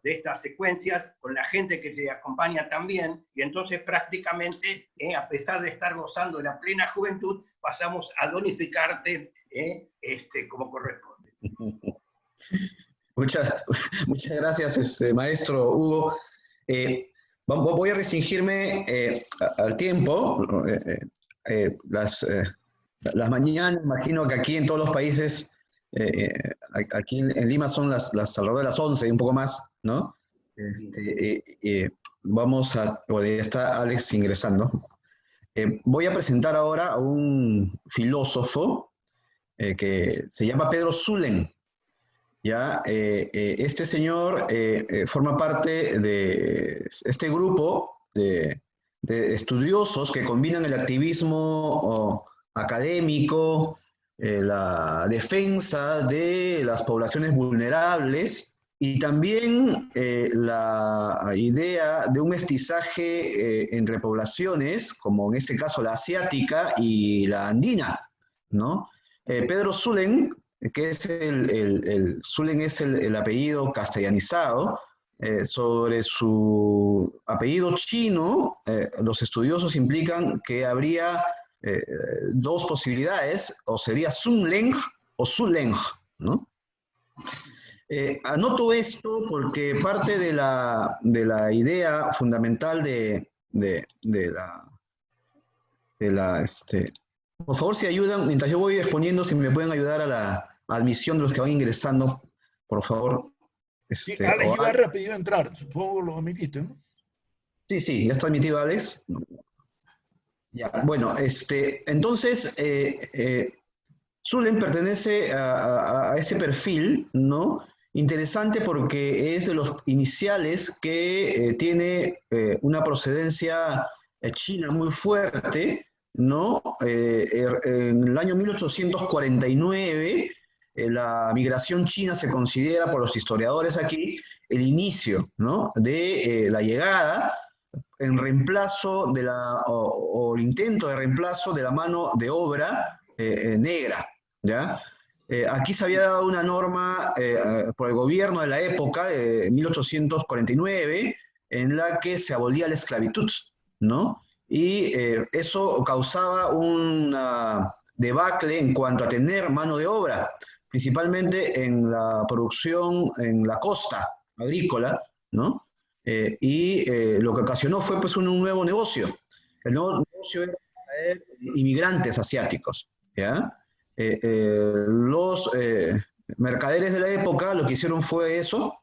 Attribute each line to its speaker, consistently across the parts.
Speaker 1: de estas secuencias con la gente que te acompaña también, y entonces prácticamente, a pesar de estar gozando de la plena juventud, pasamos a donificarte como corresponde.
Speaker 2: Muchas gracias, maestro Hugo. Voy a restringirme al tiempo. Las mañanas, imagino que aquí en todos los países, aquí en Lima son alrededor de las 11 y un poco más, ¿no? Vamos a, bueno, ya está Alex ingresando. Voy a presentar ahora a un filósofo que se llama Pedro Zulem. ¿Ya? Este señor forma parte de este grupo de estudiosos que combinan el activismo académico, la defensa de las poblaciones vulnerables y también la idea de un mestizaje entre poblaciones, como en este caso la asiática y la andina, ¿no? Pedro Zulem, que es Zulem es el apellido castellanizado. Sobre su apellido chino, los estudiosos implican que habría dos posibilidades, o sería Sun Leng o Su Leng, ¿no? Anoto esto porque parte de la idea fundamental por favor, si ayudan, mientras yo voy exponiendo, si me pueden ayudar a la admisión de los que van ingresando, por favor.
Speaker 3: Sí, Alex iba rápido a entrar, supongo lo admitiste, ¿no?
Speaker 2: Sí, ya está admitido Alex. Ya, bueno, entonces, Zulem pertenece a ese perfil, ¿no? Interesante porque es de los iniciales que tiene una procedencia china muy fuerte, ¿no? En el año 1849, la migración china se considera por los historiadores aquí el inicio, ¿no? De la llegada en reemplazo de o el intento de reemplazo de la mano de obra negra, ¿ya? Aquí se había dado una norma por el gobierno de la época, de 1849, en la que se abolía la esclavitud, ¿no? Y eso causaba una debacle en cuanto a tener mano de obra, principalmente en la producción en la costa agrícola, ¿no? Lo que ocasionó fue pues un nuevo negocio. El nuevo negocio era traer inmigrantes asiáticos, ¿ya? Los mercaderes de la época lo que hicieron fue eso,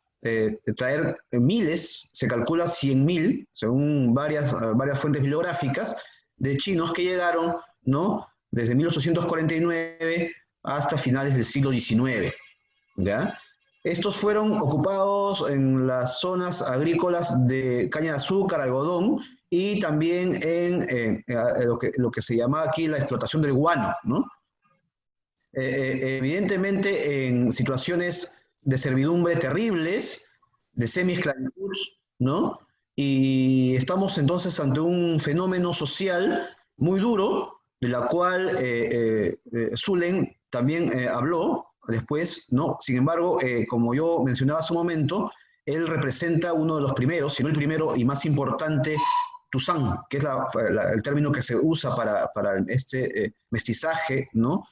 Speaker 2: traer miles, se calcula 100.000, según varias fuentes bibliográficas, de chinos que llegaron, ¿no? Desde 1849 hasta finales del siglo XIX, ¿ya? Estos fueron ocupados en las zonas agrícolas de caña de azúcar, algodón, y también en lo que se llamaba aquí la explotación del guano, ¿no? Evidentemente en situaciones de servidumbre terribles, de semi-esclavitud, ¿no? Y estamos entonces ante un fenómeno social muy duro, de la cual Zulem también habló después, ¿no? Sin embargo, como yo mencionaba hace un momento, él representa uno de los primeros, si no el primero y más importante, Toussaint, que es el término que se usa para este mestizaje, ¿no?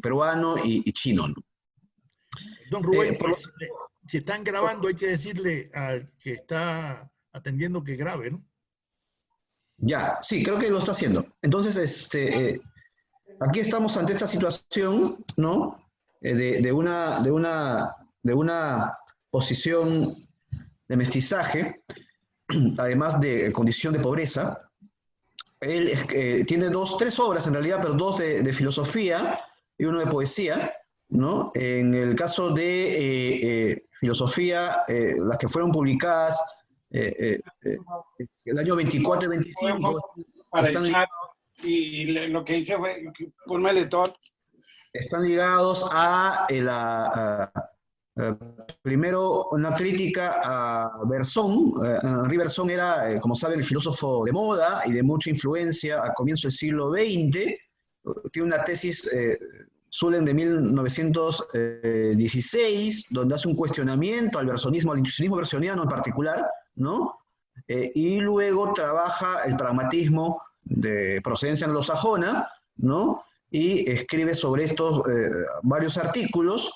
Speaker 2: Peruano y chino, ¿no?
Speaker 3: Don Rubén, si están grabando hay que decirle al que está atendiendo que grabe, ¿no?
Speaker 2: Ya, sí, creo que lo está haciendo. Entonces, aquí estamos ante esta situación, ¿no? De una posición de mestizaje, además de condición de pobreza. Él tiene tres obras en realidad, pero dos de filosofía y uno de poesía, ¿no? En el caso de filosofía, las que fueron publicadas el año 24 y 25...
Speaker 4: Para el chat, y lo que hice fue, ponmele todo.
Speaker 2: Están ligados a primero una crítica a Berzón. Henri Berzón era, como saben, el filósofo de moda y de mucha influencia a comienzos del siglo XX. Tiene una tesis Zulen de 1916, donde hace un cuestionamiento al versionismo, al intuicionismo versioniano en particular, ¿no? Y luego trabaja el pragmatismo de procedencia anglosajona, ¿no? Y escribe sobre estos varios artículos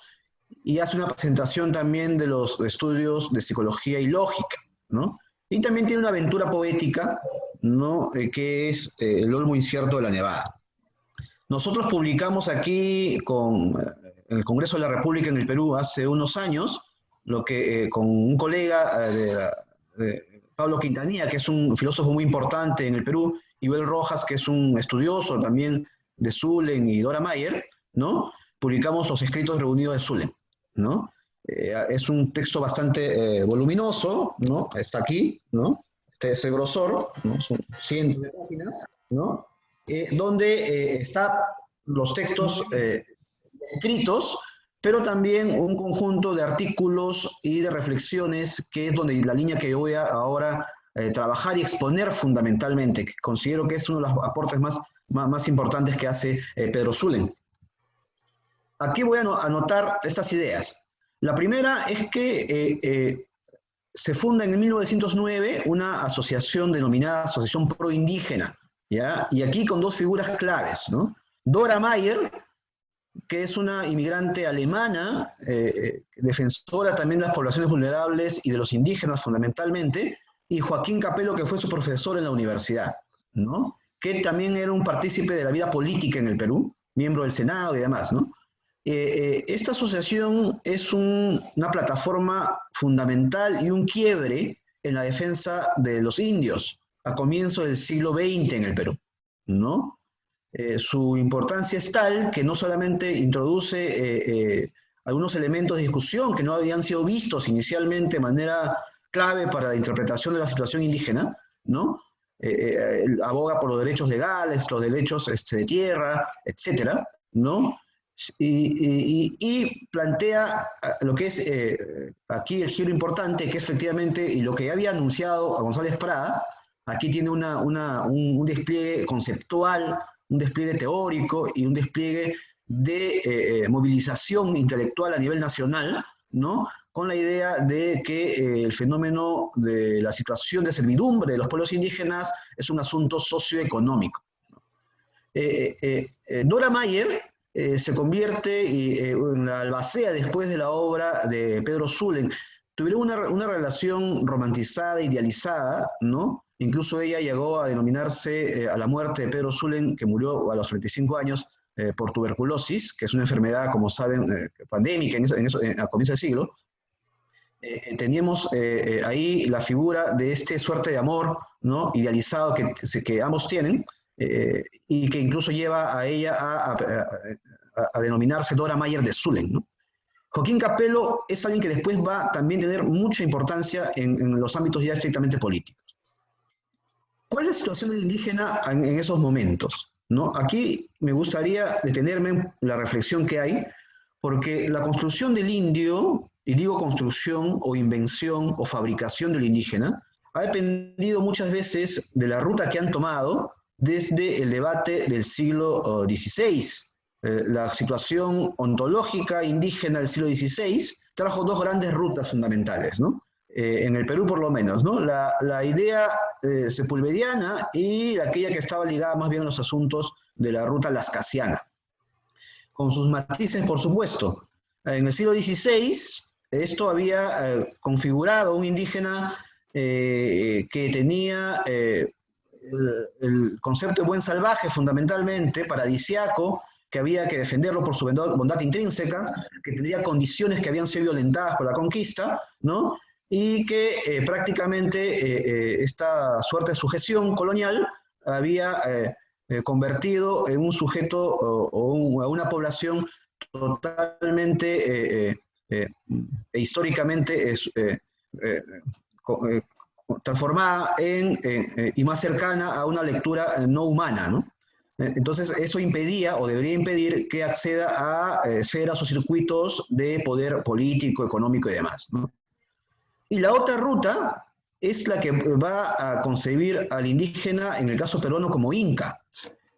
Speaker 2: y hace una presentación también de los estudios de psicología y lógica, ¿no? Y también tiene una aventura poética, ¿no? Que es El Olmo Incierto de la Nevada. Nosotros publicamos aquí con el Congreso de la República en el Perú hace unos años, lo que con un colega de Pablo Quintanilla, que es un filósofo muy importante en el Perú, y Joel Rojas, que es un estudioso también de Zulen, y Dora Mayer, ¿no? Publicamos los escritos reunidos de Zulen, ¿no? Es un texto bastante voluminoso, ¿no? Está aquí, ¿no? Ese grosor, ¿no? Son cientos de páginas, ¿no? Donde están los textos escritos, pero también un conjunto de artículos y de reflexiones, que es donde la línea que yo voy a ahora trabajar y exponer fundamentalmente, que considero que es uno de los aportes más importantes que hace Pedro Zulen. Aquí voy a anotar estas ideas. La primera es que se funda en 1909 una asociación denominada Asociación Proindígena, ¿ya? Y aquí con dos figuras claves, ¿no? Dora Mayer, que es una inmigrante alemana, defensora también de las poblaciones vulnerables y de los indígenas fundamentalmente, y Joaquín Capello, que fue su profesor en la universidad, ¿no? Que también era un partícipe de la vida política en el Perú, miembro del Senado y demás, ¿no? Esta asociación es una plataforma fundamental y un quiebre en la defensa de los indios a comienzos del siglo XX en el Perú, ¿no? Su importancia es tal que no solamente introduce algunos elementos de discusión que no habían sido vistos inicialmente de manera clave para la interpretación de la situación indígena, ¿no? Aboga por los derechos legales, los derechos de tierra, etcétera, ¿no? Y plantea lo que es aquí el giro importante, que efectivamente, y lo que ya había anunciado a González Prada, aquí tiene un despliegue conceptual, un despliegue teórico y un despliegue de movilización intelectual a nivel nacional, ¿no? Con la idea de que el fenómeno de la situación de servidumbre de los pueblos indígenas es un asunto socioeconómico. Dora Mayer se convierte en la albacea después de la obra de Pedro Zulen. Tuvieron una relación romantizada, idealizada, ¿no? Incluso ella llegó a denominarse a la muerte de Pedro Zulen, que murió a los 35 años por tuberculosis, que es una enfermedad, como saben, pandémica a comienzo del siglo. Teníamos ahí la figura de este suerte de amor, ¿no? Idealizado que ambos tienen, y que incluso lleva a ella a denominarse Dora Mayer de Zulen, ¿no? Joaquín Capello es alguien que después va también a tener mucha importancia en los ámbitos ya estrictamente políticos. ¿Cuál es la situación del indígena en esos momentos, ¿no? Aquí me gustaría detenerme en la reflexión que hay, porque la construcción del indio, y digo construcción o invención o fabricación del indígena, ha dependido muchas veces de la ruta que han tomado desde el debate del siglo XVI. La situación ontológica indígena del siglo XVI trajo dos grandes rutas fundamentales, ¿no? En el Perú por lo menos, ¿no? La idea sepulvediana y aquella que estaba ligada más bien a los asuntos de la ruta lascasiana, con sus matices, por supuesto. En el siglo XVI, esto había configurado un indígena que tenía el concepto de buen salvaje fundamentalmente, paradisiaco, que había que defenderlo por su bondad intrínseca, que tendría condiciones que habían sido violentadas por la conquista, ¿no? Y que prácticamente esta suerte de sujeción colonial había convertido en un sujeto o a una población totalmente históricamente transformada y más cercana a una lectura no humana, ¿no? Entonces eso impedía o debería impedir que acceda a esferas o circuitos de poder político, económico y demás, ¿no? Y la otra ruta es la que va a concebir al indígena, en el caso peruano, como inca.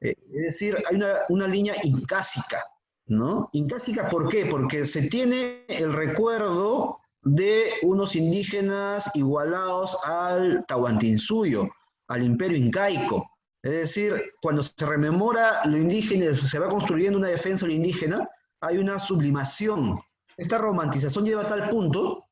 Speaker 2: Es decir, hay una línea incásica, ¿no? Incásica, ¿por qué? Porque se tiene el recuerdo de unos indígenas igualados al Tahuantinsuyo, al imperio incaico. Es decir, cuando se rememora lo indígena, se va construyendo una defensa de lo indígena, hay una sublimación. Esta romantización lleva a tal punto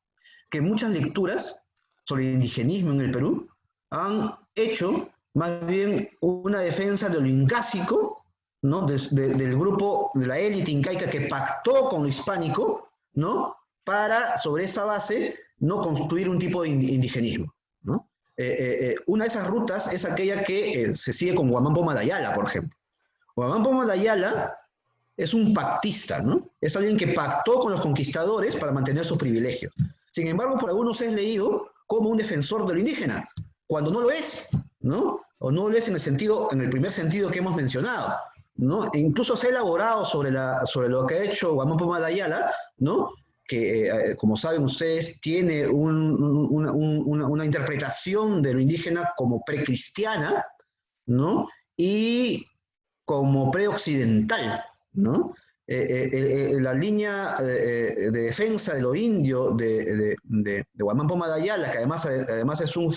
Speaker 2: que muchas lecturas sobre el indigenismo en el Perú han hecho más bien una defensa de lo incásico, ¿no? Del grupo, de la élite incaica que pactó con lo hispánico, ¿no? Para, sobre esa base, no construir un tipo de indigenismo, ¿no? Una de esas rutas es aquella que se sigue con Huamampo Madayala, por ejemplo. Huamampo Madayala es un pactista, ¿no? Es alguien que pactó con los conquistadores para mantener sus privilegios. Sin embargo, por algunos es leído como un defensor de lo indígena, cuando no lo es, ¿no? O no lo es en el primer sentido que hemos mencionado, ¿no? E incluso se ha elaborado sobre lo que ha hecho Huamampo Madayala, ¿no? Que, como saben ustedes, tiene una interpretación de lo indígena como precristiana, ¿no? Y como preoccidental, ¿no? La línea de defensa de lo indio de Huamampo Madayala, que además es un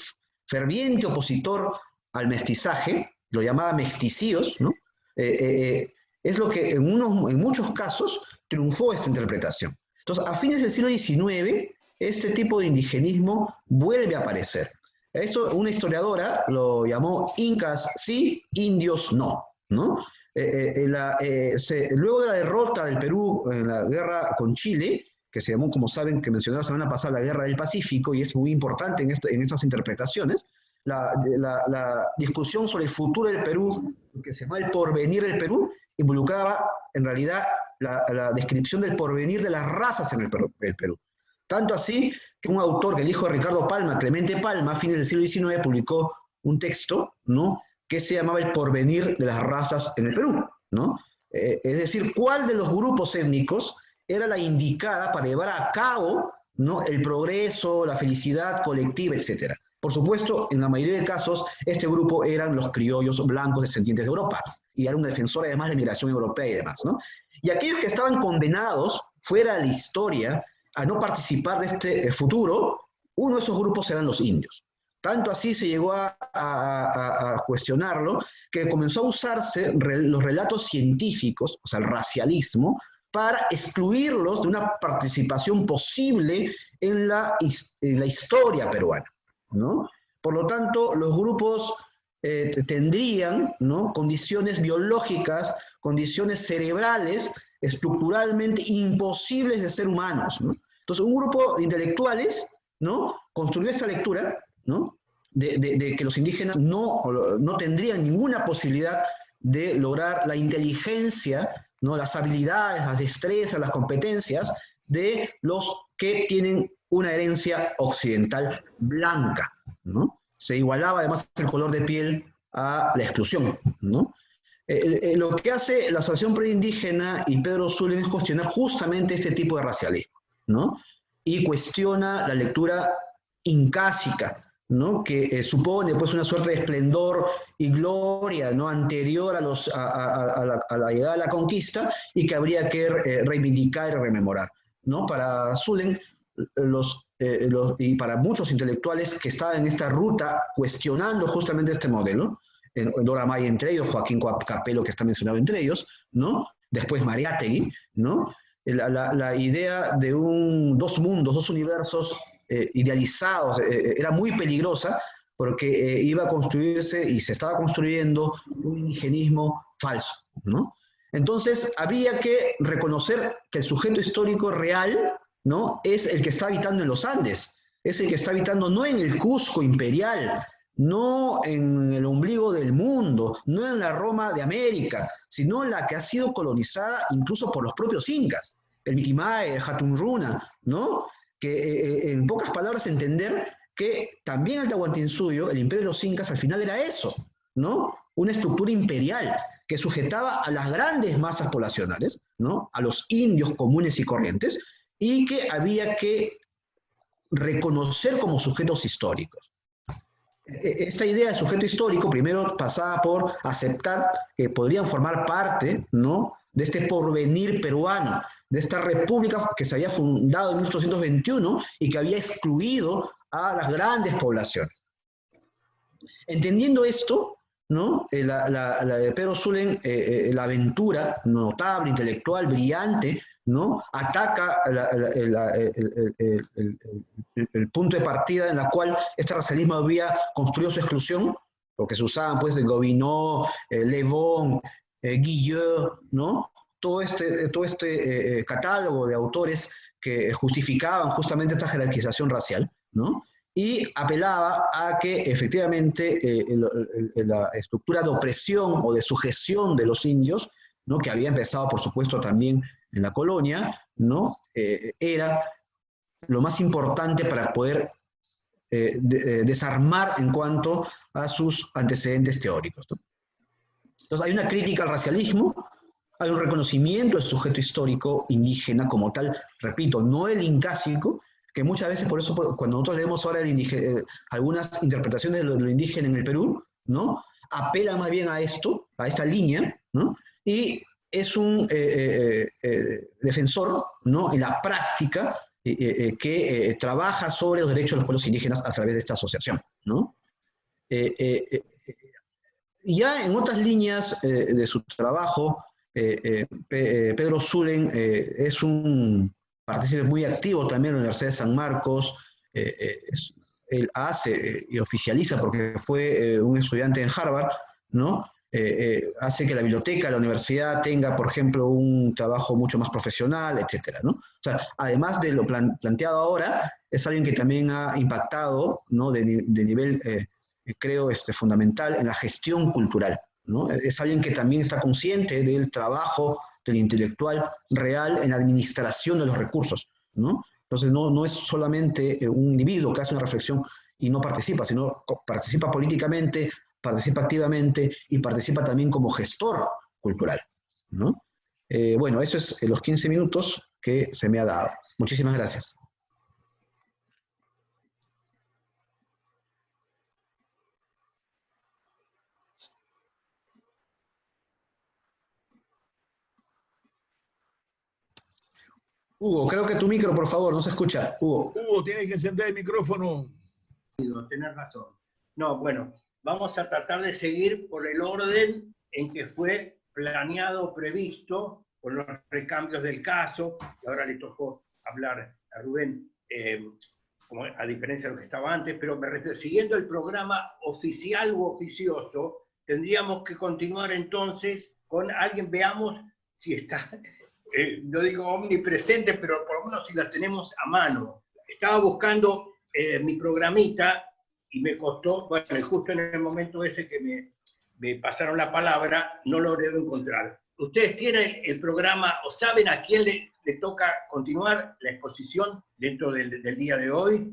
Speaker 2: ferviente opositor al mestizaje, lo llamaba mestizíos, ¿no? Es lo que en muchos casos triunfó esta interpretación. Entonces, a fines del siglo XIX, este tipo de indigenismo vuelve a aparecer. Eso una historiadora lo llamó incas sí, indios no, ¿no? Luego de la derrota del Perú en la guerra con Chile, que se llamó, como saben, que mencioné la semana pasada, la Guerra del Pacífico, y es muy importante en esas interpretaciones, la discusión sobre el futuro del Perú, que se llama el porvenir del Perú, involucraba en realidad la descripción del porvenir de las razas en el Perú. Tanto así que un autor, que el hijo de Ricardo Palma, Clemente Palma, a fines del siglo XIX, publicó un texto, ¿no?, que se llamaba El porvenir de las razas en el Perú, ¿no? Es decir, cuál de los grupos étnicos era la indicada para llevar a cabo, ¿no?, el progreso, la felicidad colectiva, etc. Por supuesto, en la mayoría de casos, este grupo eran los criollos blancos descendientes de Europa, y era un defensor además de la migración europea y demás, ¿no? Y aquellos que estaban condenados fuera de la historia a no participar de este futuro, uno de esos grupos eran los indios. Tanto así se llegó a cuestionarlo, que comenzó a usarse los relatos científicos, o sea, el racialismo, para excluirlos de una participación posible en la historia peruana, ¿no? Por lo tanto, los grupos tendrían, ¿no?, condiciones biológicas, condiciones cerebrales, estructuralmente imposibles de ser humanos, ¿no? Entonces, un grupo de intelectuales, ¿no?, construyó esta lectura, ¿no?, de que los indígenas no tendrían ninguna posibilidad de lograr la inteligencia, ¿no?, las habilidades, las destrezas, las competencias de los que tienen una herencia occidental blanca, ¿no? Se igualaba además el color de piel a la exclusión, ¿no? Lo que hace la Asociación Preindígena y Pedro Zulem es cuestionar justamente este tipo de racialismo, ¿no? Y cuestiona la lectura incásica, ¿no?, que supone pues una suerte de esplendor y gloria, ¿no?, anterior a la llegada de la conquista, y que habría que reivindicar y rememorar, ¿no? Para Zulem y para muchos intelectuales que estaban en esta ruta cuestionando justamente este modelo, Dora May entre ellos, Joaquín Capello, que está mencionado entre ellos, ¿no?, después Mariátegui, ¿no?, la idea de dos mundos, dos universos idealizados era muy peligrosa, porque iba a construirse y se estaba construyendo un indigenismo falso, ¿no? Entonces había que reconocer que el sujeto histórico real, ¿no?, es el que está habitando en los Andes, es el que está habitando no en el Cusco imperial, no en el ombligo del mundo, no en la Roma de América, sino la que ha sido colonizada incluso por los propios incas, el Mitimae, el Hatun Runa, ¿no? Que en pocas palabras entender que también el Tahuantinsuyo, el imperio de los incas, al final era eso, ¿no? Una estructura imperial que sujetaba a las grandes masas poblacionales, ¿no?, a los indios comunes y corrientes, y que había que reconocer como sujetos históricos. Esta idea de sujeto histórico primero pasaba por aceptar que podrían formar parte, ¿no?, de este porvenir peruano, de esta república que se había fundado en 1821 y que había excluido a las grandes poblaciones. Entendiendo esto, ¿no? La de Pedro Zulem, la aventura notable, intelectual, brillante, ¿no? Ataca el punto de partida en la cual este racialismo había construido su exclusión, porque se usaban pues Gobineau, Le Bon, Guillot, ¿no? Todo este catálogo de autores que justificaban justamente esta jerarquización racial, ¿no? Y apelaba a que efectivamente la estructura de opresión o de sujeción de los indios, ¿no? Que había empezado por supuesto también en la colonia, ¿no? Era lo más importante para poder desarmar en cuanto a sus antecedentes teóricos, ¿no? Entonces hay una crítica al racialismo, hay un reconocimiento del sujeto histórico indígena como tal, repito, no el incásico, que muchas veces, por eso, cuando nosotros leemos ahora algunas interpretaciones de lo indígena en el Perú, ¿no? Apela más bien a esto, a esta línea, ¿no? Y es un defensor, ¿no? En la práctica que trabaja sobre los derechos de los pueblos indígenas a través de esta asociación, ¿no? Ya en otras líneas de su trabajo, Pedro Zulem es un partícipe muy activo también en la Universidad de San Marcos. Él hace y oficializa, porque fue un estudiante en Harvard, ¿no? Hace que la biblioteca de la universidad tenga, por ejemplo, un trabajo mucho más profesional, etcétera, ¿no? O sea, además de lo planteado ahora, es alguien que también ha impactado, ¿no? de nivel, creo, fundamental en la gestión cultural, ¿no? Es alguien que también está consciente del trabajo del intelectual real en la administración de los recursos, ¿no? Entonces no es solamente un individuo que hace una reflexión y no participa, sino participa políticamente, participa activamente y participa también como gestor cultural, ¿no? Bueno, eso es los 15 minutos que se me ha dado. Muchísimas gracias. Hugo, creo que tu micro, por favor, no se escucha. Hugo.
Speaker 3: Hugo, tienes que encender el micrófono.
Speaker 1: Tenés razón. No, bueno, vamos a tratar de seguir por el orden en que fue planeado, previsto, con los recambios del caso, y ahora le tocó hablar a Rubén, como a diferencia de lo que estaba antes, pero me refiero, siguiendo el programa oficial u oficioso, tendríamos que continuar entonces con alguien, veamos si está, no digo omnipresente, pero por lo menos si la tenemos a mano. Estaba buscando mi programita y me costó, bueno, justo en el momento ese que me pasaron la palabra, no lo logro encontrar. ¿Ustedes tienen el programa o saben a quién le toca continuar la exposición dentro del día de hoy?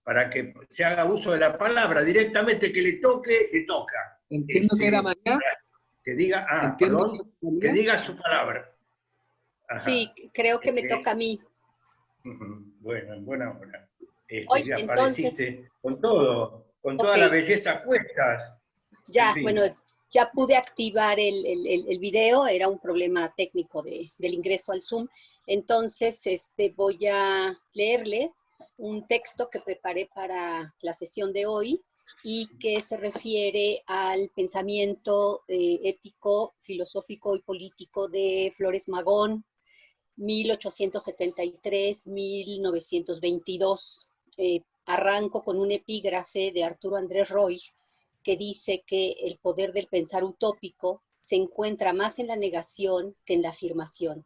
Speaker 1: Para que se haga uso de la palabra, directamente que le toque, le toca.
Speaker 5: Entiendo que era María.
Speaker 1: Que diga,
Speaker 5: Entiendo
Speaker 1: que diga su palabra. Ajá.
Speaker 6: Sí, creo que me toca a mí.
Speaker 1: Bueno, en buena hora.
Speaker 6: Hoy,
Speaker 1: ya
Speaker 6: entonces,
Speaker 1: apareciste con todo, con toda la belleza a cuestas.
Speaker 6: Ya,
Speaker 1: En fin.
Speaker 6: bueno, ya pude activar el video, era un problema técnico del ingreso al Zoom. Entonces, voy a leerles un texto que preparé para la sesión de hoy y que se refiere al pensamiento ético, filosófico y político de Flores Magón, 1873-1922. Arranco con un epígrafe de Arturo Andrés Roy, que dice que el poder del pensar utópico se encuentra más en la negación que en la afirmación.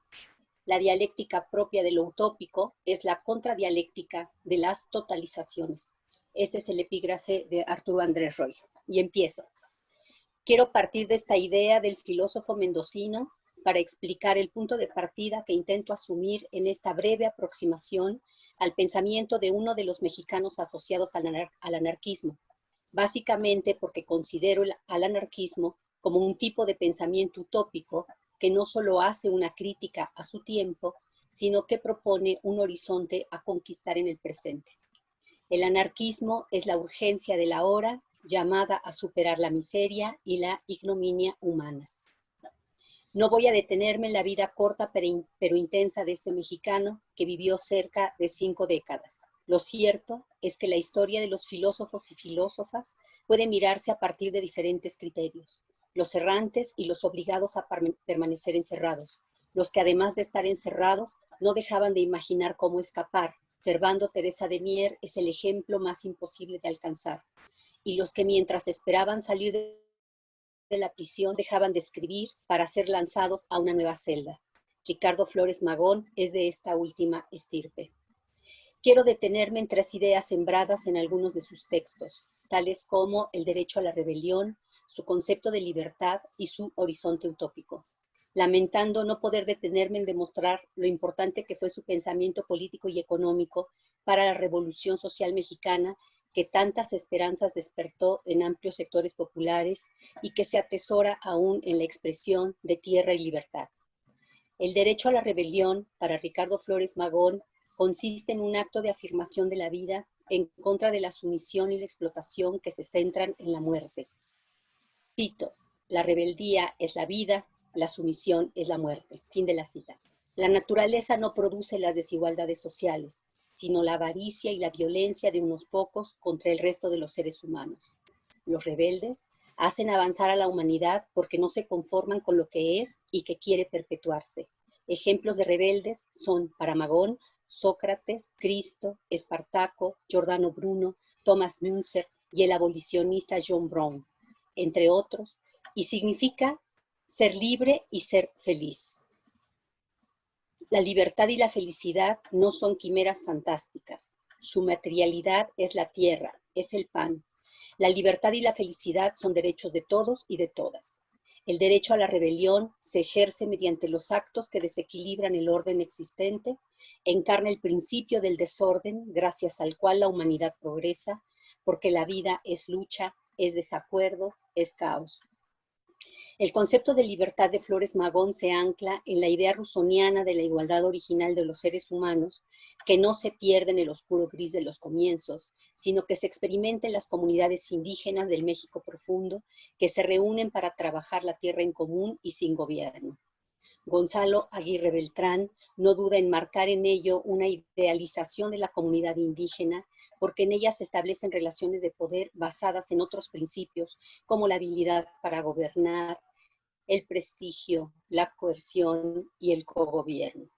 Speaker 6: La dialéctica propia de lo utópico es la contradialéctica de las totalizaciones. Este es el epígrafe de Arturo Andrés Roy. Y empiezo. Quiero partir de esta idea del filósofo mendocino para explicar el punto de partida que intento asumir en esta breve aproximación al pensamiento de uno de los mexicanos asociados al anarquismo, básicamente porque considero al anarquismo como un tipo de pensamiento utópico que no solo hace una crítica a su tiempo, sino que propone un horizonte a conquistar en el presente. El anarquismo es la urgencia de la hora llamada a superar la miseria y la ignominia humanas. No voy a detenerme en la vida corta pero intensa de este mexicano que vivió cerca de 5 décadas. Lo cierto es que la historia de los filósofos y filósofas puede mirarse a partir de diferentes criterios. Los errantes y los obligados a permanecer encerrados. Los que además de estar encerrados no dejaban de imaginar cómo escapar. Servando Teresa de Mier es el ejemplo más imposible de alcanzar. Y los que mientras esperaban salir de la prisión dejaban de escribir para ser lanzados a una nueva celda. Ricardo Flores Magón es de esta última estirpe. Quiero detenerme en 3 ideas sembradas en algunos de sus textos, tales como el derecho a la rebelión, su concepto de libertad y su horizonte utópico, lamentando no poder detenerme en demostrar lo importante que fue su pensamiento político y económico para la revolución social mexicana que tantas esperanzas despertó en amplios sectores populares y que se atesora aún en la expresión de tierra y libertad. El derecho a la rebelión, para Ricardo Flores Magón, consiste en un acto de afirmación de la vida en contra de la sumisión y la explotación que se centran en la muerte. Cito, la rebeldía es la vida, la sumisión es la muerte. Fin de la cita. La naturaleza no produce las desigualdades sociales, sino la avaricia y la violencia de unos pocos contra el resto de los seres humanos. Los rebeldes hacen avanzar a la humanidad porque no se conforman con lo que es y que quiere perpetuarse. Ejemplos de rebeldes son, para Magón, Sócrates, Cristo, Espartaco, Giordano Bruno, Thomas Müntzer y el abolicionista John Brown, entre otros, y significa ser libre y ser feliz. La libertad y la felicidad no son quimeras fantásticas. Su materialidad es la tierra, es el pan. La libertad y la felicidad son derechos de todos y de todas. El derecho a la rebelión se ejerce mediante los actos que desequilibran el orden existente, encarna el principio del desorden gracias al cual la humanidad progresa, porque la vida es lucha, es desacuerdo, es caos. El concepto de libertad de Flores Magón se ancla en la idea rusoniana de la igualdad original de los seres humanos, que no se pierde en el oscuro gris de los comienzos, sino que se experimenta en las comunidades indígenas del México profundo, que se reúnen para trabajar la tierra en común y sin gobierno. Gonzalo Aguirre Beltrán no duda en marcar en ello una idealización de la comunidad indígena, porque en ella se establecen relaciones de poder basadas en otros principios, como la habilidad para gobernar, el prestigio, la coerción y el cogobierno.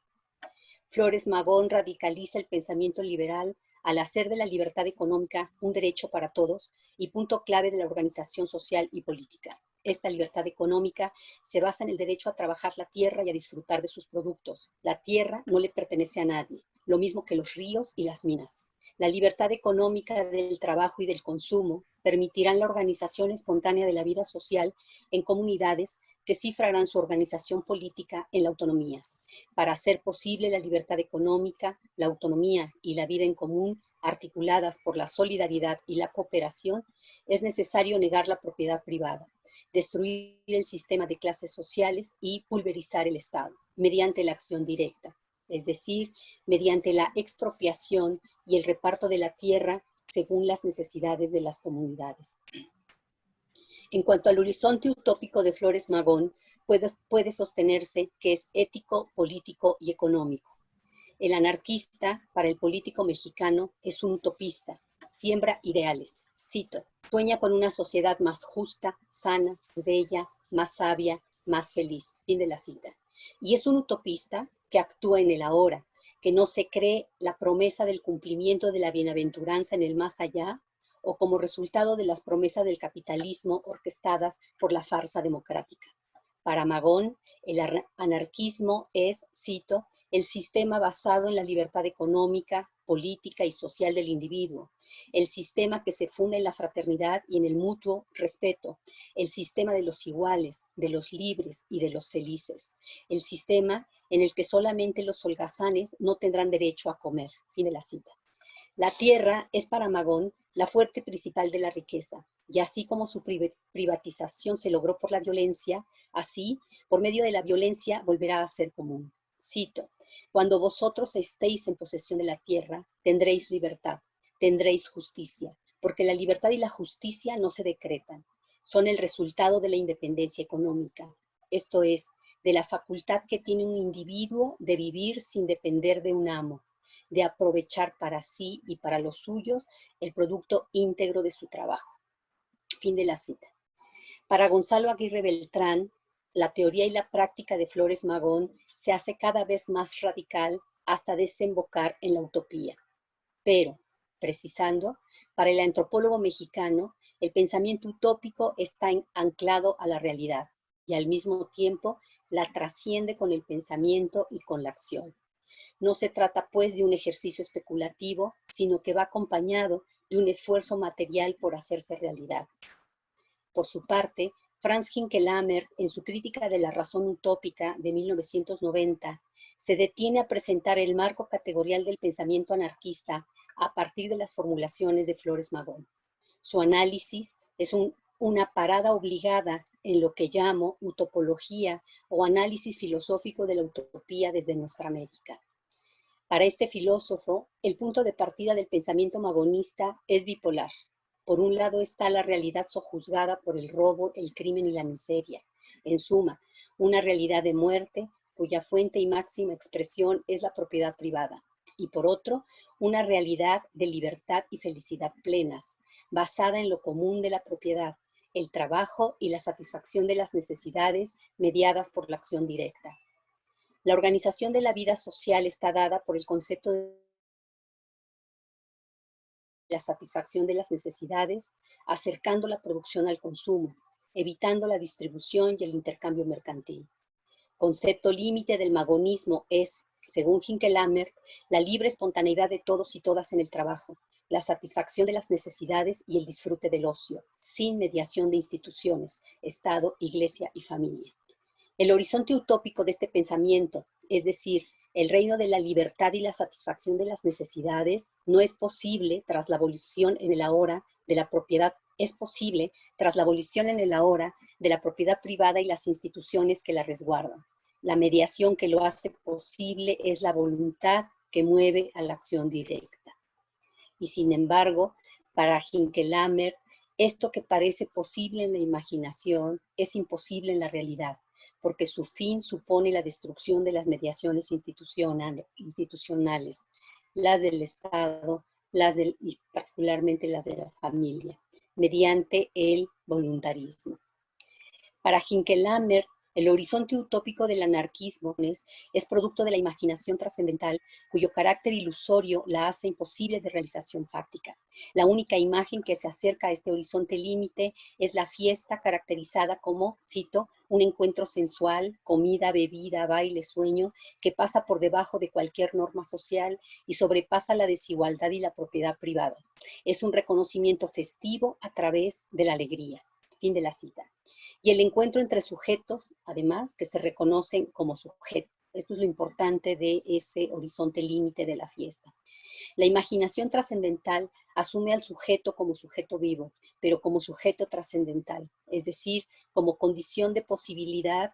Speaker 6: Flores Magón radicaliza el pensamiento liberal al hacer de la libertad económica un derecho para todos y punto clave de la organización social y política. Esta libertad económica se basa en el derecho a trabajar la tierra y a disfrutar de sus productos. La tierra no le pertenece a nadie, lo mismo que los ríos y las minas. La libertad económica del trabajo y del consumo permitirán la organización espontánea de la vida social en comunidades que cifrarán su organización política en la autonomía. Para hacer posible la libertad económica, la autonomía y la vida en común, articuladas por la solidaridad y la cooperación, es necesario negar la propiedad privada, destruir el sistema de clases sociales y pulverizar el Estado, mediante la acción directa, es decir, mediante la expropiación y el reparto de la tierra según las necesidades de las comunidades. En cuanto al horizonte utópico de Flores Magón, puede sostenerse que es ético, político y económico. El anarquista, para el político mexicano, es un utopista, siembra ideales. Cito, sueña con una sociedad más justa, sana, más bella, más sabia, más feliz. Fin de la cita. Y es un utopista que actúa en el ahora, que no se cree la promesa del cumplimiento de la bienaventuranza en el más allá, o como resultado de las promesas del capitalismo orquestadas por la farsa democrática. Para Magón, el anarquismo es, cito, el sistema basado en la libertad económica, política y social del individuo, el sistema que se funda en la fraternidad y en el mutuo respeto, el sistema de los iguales, de los libres y de los felices, el sistema en el que solamente los holgazanes no tendrán derecho a comer. Fin de la cita. La tierra es para Magón la fuente principal de la riqueza, y así como su privatización se logró por la violencia, así, por medio de la violencia, volverá a ser común. Cito, cuando vosotros estéis en posesión de la tierra, tendréis libertad, tendréis justicia, porque la libertad y la justicia no se decretan, son el resultado de la independencia económica, esto es, de la facultad que tiene un individuo de vivir sin depender de un amo, de aprovechar para sí y para los suyos el producto íntegro de su trabajo. Fin de la cita. Para Gonzalo Aguirre Beltrán, la teoría y la práctica de Flores Magón se hace cada vez más radical hasta desembocar en la utopía. Pero, precisando, para el antropólogo mexicano, el pensamiento utópico está anclado a la realidad y al mismo tiempo la trasciende con el pensamiento y con la acción. No se trata pues de un ejercicio especulativo, sino que va acompañado de un esfuerzo material por hacerse realidad. Por su parte, Franz Hinckelammer, en su crítica de la razón utópica de 1990, se detiene a presentar el marco categorial del pensamiento anarquista a partir de las formulaciones de Flores Magón. Su análisis es una parada obligada en lo que llamo utopología o análisis filosófico de la utopía desde nuestra América. Para este filósofo, el punto de partida del pensamiento magonista es bipolar. Por un lado está la realidad sojuzgada por el robo, el crimen y la miseria. En suma, una realidad de muerte cuya fuente y máxima expresión es la propiedad privada. Y por otro, una realidad de libertad y felicidad plenas, basada en lo común de la propiedad, el trabajo y la satisfacción de las necesidades mediadas por la acción directa. La organización de la vida social está dada por el concepto de la satisfacción de las necesidades, acercando la producción al consumo, evitando la distribución y el intercambio mercantil. Concepto límite del magonismo es, según Hinckelammer, la libre espontaneidad de todos y todas en el trabajo, la satisfacción de las necesidades y el disfrute del ocio, sin mediación de instituciones, Estado, Iglesia y familia. El horizonte utópico de este pensamiento, es decir, el reino de la libertad y la satisfacción de las necesidades, no es posible tras la abolición en el ahora de la propiedad, es posible tras la abolición en el ahora de la propiedad privada y las instituciones que la resguardan. La mediación que lo hace posible es la voluntad que mueve a la acción directa. Y sin embargo, para Hinckelammer, esto que parece posible en la imaginación es imposible en la realidad, porque su fin supone la destrucción de las mediaciones institucionales, las del Estado, y particularmente las de la familia, mediante el voluntarismo. Para Hinckelammer, el horizonte utópico del anarquismo es producto de la imaginación trascendental, cuyo carácter ilusorio la hace imposible de realización fáctica. La única imagen que se acerca a este horizonte límite es la fiesta caracterizada como, cito, un encuentro sensual, comida, bebida, baile, sueño, que pasa por debajo de cualquier norma social y sobrepasa la desigualdad y la propiedad privada. Es un reconocimiento festivo a través de la alegría. Fin de la cita. Y el encuentro entre sujetos, además, que se reconocen como sujetos. Esto es lo importante de ese horizonte límite de la fiesta. La imaginación trascendental asume al sujeto como sujeto vivo, pero como sujeto trascendental, es decir, como condición de posibilidad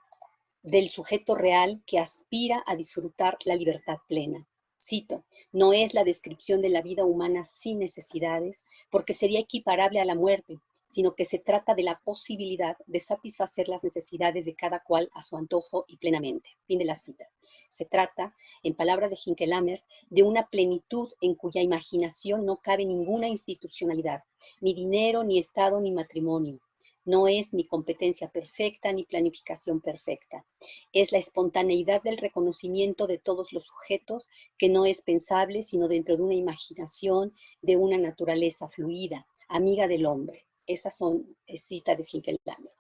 Speaker 6: del sujeto real que aspira a disfrutar la libertad plena. Cito, no es la descripción de la vida humana sin necesidades, porque sería equiparable a la muerte, sino que se trata de la posibilidad de satisfacer las necesidades de cada cual a su antojo y plenamente. Fin de la cita. Se trata, en palabras de Hinckelammer, de una plenitud en cuya imaginación no cabe ninguna institucionalidad, ni dinero, ni Estado, ni matrimonio. No es ni competencia perfecta, ni planificación perfecta. Es la espontaneidad del reconocimiento de todos los sujetos que no es pensable, sino dentro de una imaginación de una naturaleza fluida, amiga del hombre. Esas son citas de Hinckelammer.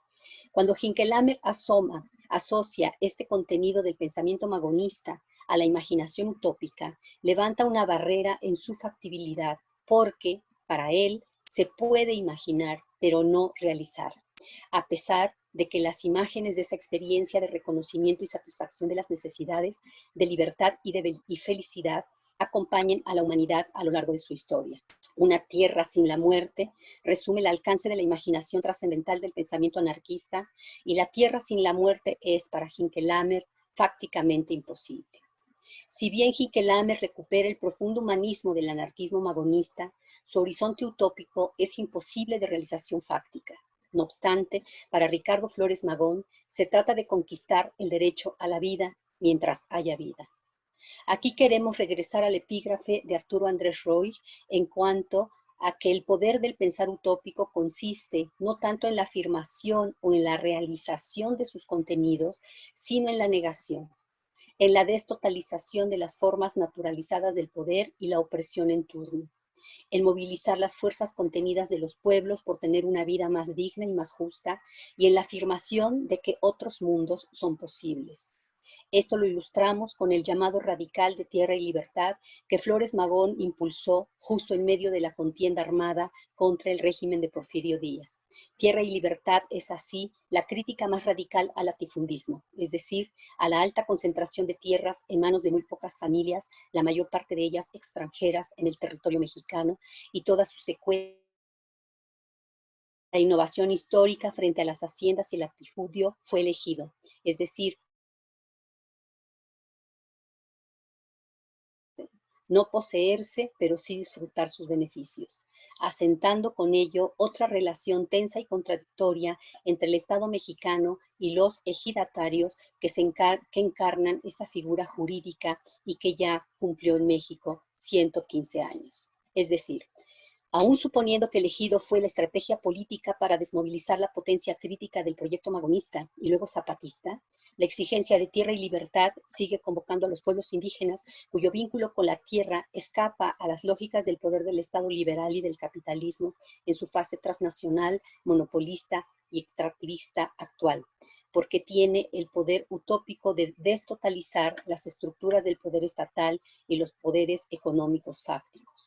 Speaker 6: Cuando Hinckelammer asocia este contenido del pensamiento magonista a la imaginación utópica, levanta una barrera en su factibilidad, porque para él se puede imaginar, pero no realizar, a pesar de que las imágenes de esa experiencia de reconocimiento y satisfacción de las necesidades de libertad y felicidad acompañen a la humanidad a lo largo de su historia. Una tierra sin la muerte resume el alcance de la imaginación trascendental del pensamiento anarquista, y la tierra sin la muerte es, para Hinckelammer, fácticamente imposible. Si bien Hinckelammer recupera el profundo humanismo del anarquismo magonista, su horizonte utópico es imposible de realización fáctica. No obstante, para Ricardo Flores Magón, se trata de conquistar el derecho a la vida mientras haya vida. Aquí queremos regresar al epígrafe de Arturo Andrés Roig en cuanto a que el poder del pensar utópico consiste no tanto en la afirmación o en la realización de sus contenidos, sino en la negación, en la destotalización de las formas naturalizadas del poder y la opresión en turno, en movilizar las fuerzas contenidas de los pueblos por tener una vida más digna y más justa, y en la afirmación de que otros mundos son posibles. Esto lo ilustramos con el llamado radical de Tierra y Libertad que Flores Magón impulsó justo en medio de la contienda armada contra el régimen de Porfirio Díaz. Tierra y Libertad es así la crítica más radical al latifundismo, es decir, a la alta concentración de tierras en manos de muy pocas familias, la mayor parte de ellas extranjeras en el territorio mexicano, y toda su secuela. La innovación histórica frente a las haciendas y el latifundio fue elegido, es decir, no poseerse, pero sí disfrutar sus beneficios, asentando con ello otra relación tensa y contradictoria entre el Estado mexicano y los ejidatarios que encarnan esta figura jurídica y que ya cumplió en México 115 años. Es decir, aún suponiendo que el ejido fue la estrategia política para desmovilizar la potencia crítica del proyecto magonista y luego zapatista, la exigencia de tierra y libertad sigue convocando a los pueblos indígenas cuyo vínculo con la tierra escapa a las lógicas del poder del Estado liberal y del capitalismo en su fase transnacional, monopolista y extractivista actual, porque tiene el poder utópico de destotalizar las estructuras del poder estatal y los poderes económicos fácticos.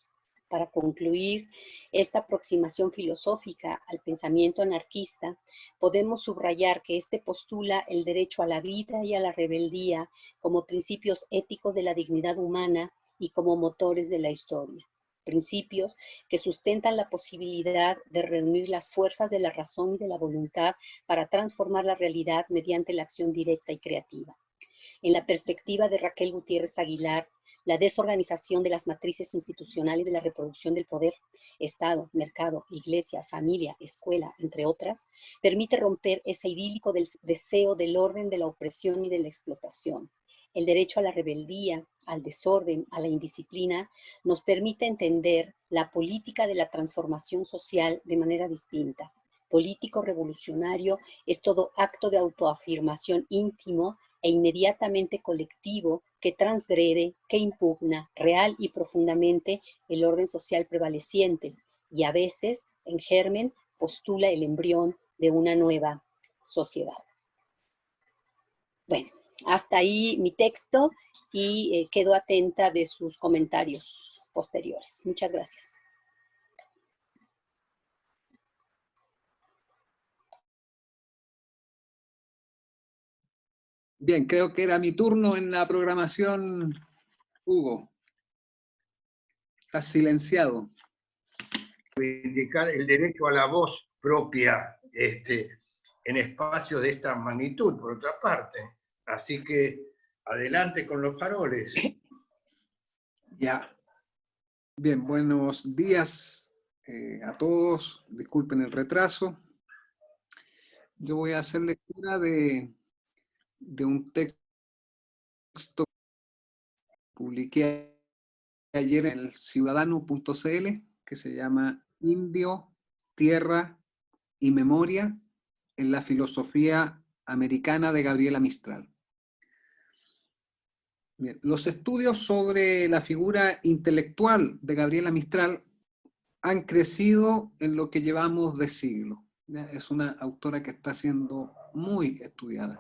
Speaker 6: Para concluir esta aproximación filosófica al pensamiento anarquista, podemos subrayar que este postula el derecho a la vida y a la rebeldía como principios éticos de la dignidad humana y como motores de la historia. Principios que sustentan la posibilidad de reunir las fuerzas de la razón y de la voluntad para transformar la realidad mediante la acción directa y creativa. En la perspectiva de Raquel Gutiérrez Aguilar, la desorganización de las matrices institucionales de la reproducción del poder, Estado, mercado, iglesia, familia, escuela, entre otras, permite romper ese idílico del deseo del orden de la opresión y de la explotación. El derecho a la rebeldía, al desorden, a la indisciplina, nos permite entender la política de la transformación social de manera distinta. Político revolucionario es todo acto de autoafirmación íntimo e inmediatamente colectivo que transgrede, que impugna real y profundamente el orden social prevaleciente y a veces, en germen, postula el embrión de una nueva sociedad. Bueno, hasta ahí mi texto y quedo atenta de sus comentarios posteriores. Muchas gracias.
Speaker 5: Bien, creo que era mi turno en la programación, Hugo. Estás silenciado.
Speaker 1: Indicar el derecho a la voz propia en espacios de esta magnitud, por otra parte. Así que adelante con los faroles.
Speaker 5: Ya. Bien, buenos días a todos. Disculpen el retraso. Yo voy a hacer lectura de un texto que publiqué ayer en el ciudadano.cl que se llama Indio, Tierra y Memoria en la filosofía americana de Gabriela Mistral. Bien, los estudios sobre la figura intelectual de Gabriela Mistral han crecido en lo que llevamos de siglo. ¿Ya? Es una autora que está siendo muy estudiada.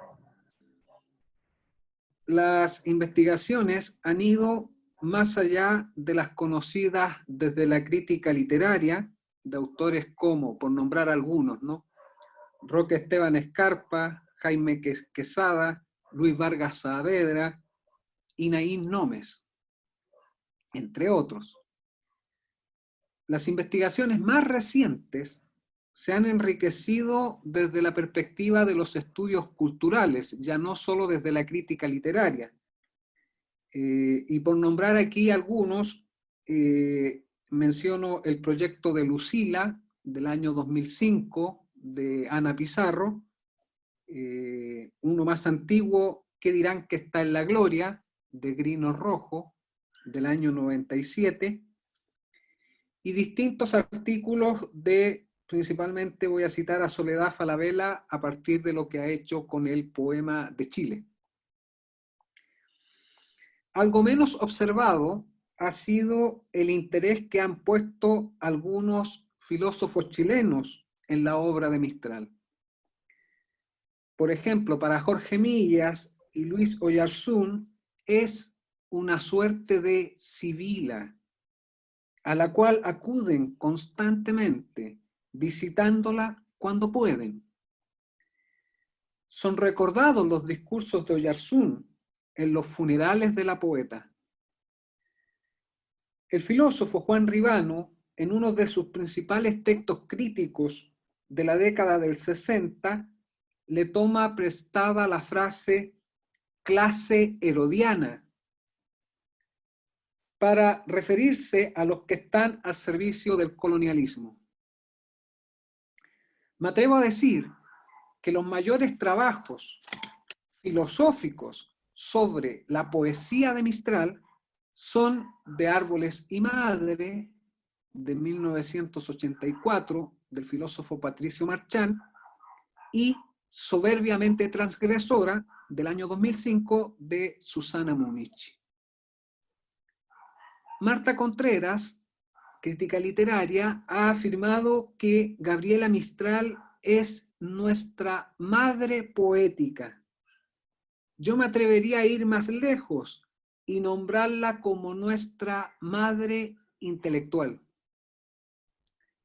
Speaker 5: Las investigaciones han ido más allá de las conocidas desde la crítica literaria, de autores como, por nombrar algunos, ¿no? Roque Esteban Escarpa, Jaime Quesada, Luis Vargas Saavedra y Naín Nómez, entre otros. Las investigaciones más recientes se han enriquecido desde la perspectiva de los estudios culturales, ya no solo desde la crítica literaria. Y por nombrar aquí algunos, menciono el proyecto de Lucila del año 2005, de Ana Pizarro, uno más antiguo, ¿Qué dirán que está en la gloria?, de Grino Rojo, del año 97, y distintos artículos de, principalmente voy a citar a Soledad Falabella a partir de lo que ha hecho con el poema de Chile. Algo menos observado ha sido el interés que han puesto algunos filósofos chilenos en la obra de Mistral. Por ejemplo, para Jorge Millas y Luis Oyarzún es una suerte de sibila a la cual acuden constantemente, visitándola cuando pueden. Son recordados los discursos de Oyarzún en los funerales de la poeta. El filósofo Juan Ribano, en uno de sus principales textos críticos de la década del 60, le toma prestada la frase clase herodiana para referirse a los que están al servicio del colonialismo. Me atrevo a decir que los mayores trabajos filosóficos sobre la poesía de Mistral son De árboles y madre, de 1984, del filósofo Patricio Marchán, y Soberbiamente transgresora, del año 2005, de Susana Múnich. Marta Contreras, crítica literaria, ha afirmado que Gabriela Mistral es nuestra madre poética. Yo me atrevería a ir más lejos y nombrarla como nuestra madre intelectual.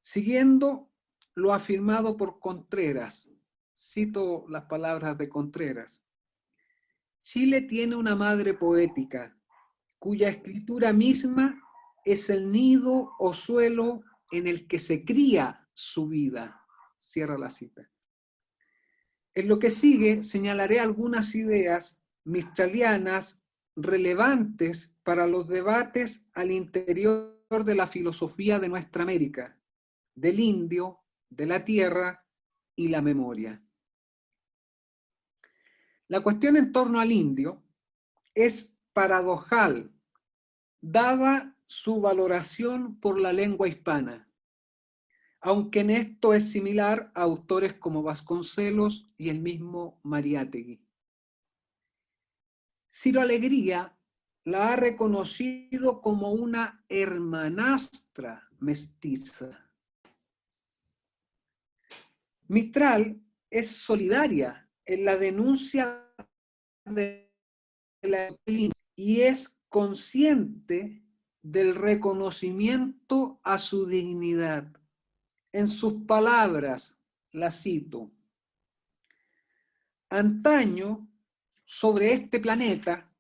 Speaker 5: Siguiendo lo afirmado por Contreras, cito las palabras de Contreras: Chile tiene una madre poética, cuya escritura misma es el nido o suelo en el que se cría su vida. Cierra la cita. En lo que sigue señalaré algunas ideas mistralianas relevantes para los debates al interior de la filosofía de nuestra América, del indio, de la tierra y la memoria. La cuestión en torno al indio es paradojal, dada su valoración por la lengua hispana, aunque en esto es similar a autores como Vasconcelos y el mismo Mariátegui. Ciro Alegría la ha reconocido como una hermanastra mestiza. Mistral es solidaria en la denuncia de la y es consciente del reconocimiento a su dignidad. En sus palabras, la cito: antaño, sobre este planeta,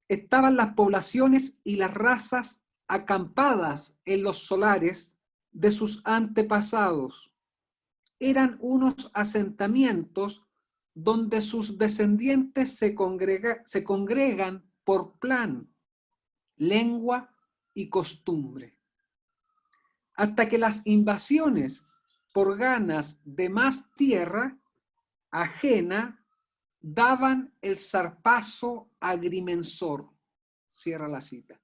Speaker 5: estaban las poblaciones y las razas acampadas en los solares de sus antepasados. Eran unos asentamientos donde sus descendientes se congregan por plan, lengua y costumbre, hasta que las invasiones por ganas de más tierra ajena daban el zarpazo agrimensor. Cierra la cita.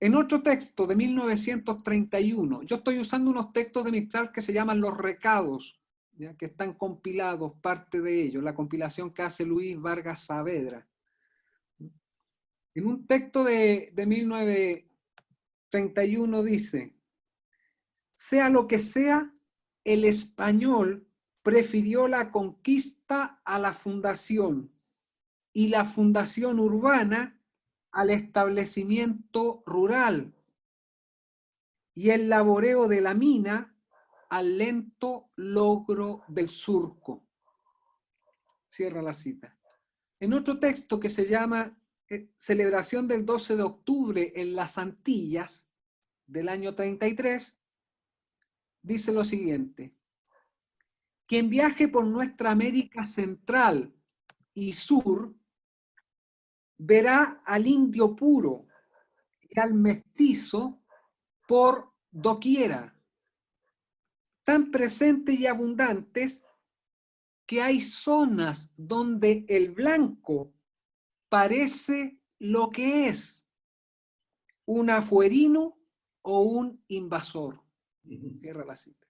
Speaker 5: En otro texto de 1931, yo estoy usando unos textos de Mistral que se llaman Los Recados, ¿ya?, que están compilados, parte de ellos, la compilación que hace Luis Vargas Saavedra. En un texto de 1931 dice: sea lo que sea, el español prefirió la conquista a la fundación y la fundación urbana al establecimiento rural y el laboreo de la mina al lento logro del surco. Cierra la cita. En otro texto que se llama Celebración del 12 de octubre en las Antillas, del año 33, dice lo siguiente: quien viaje por nuestra América Central y Sur verá al indio puro y al mestizo por doquiera. tan presentes y abundantes que hay zonas donde el blanco parece lo que es, un afuerino o un invasor. Cierra la cita.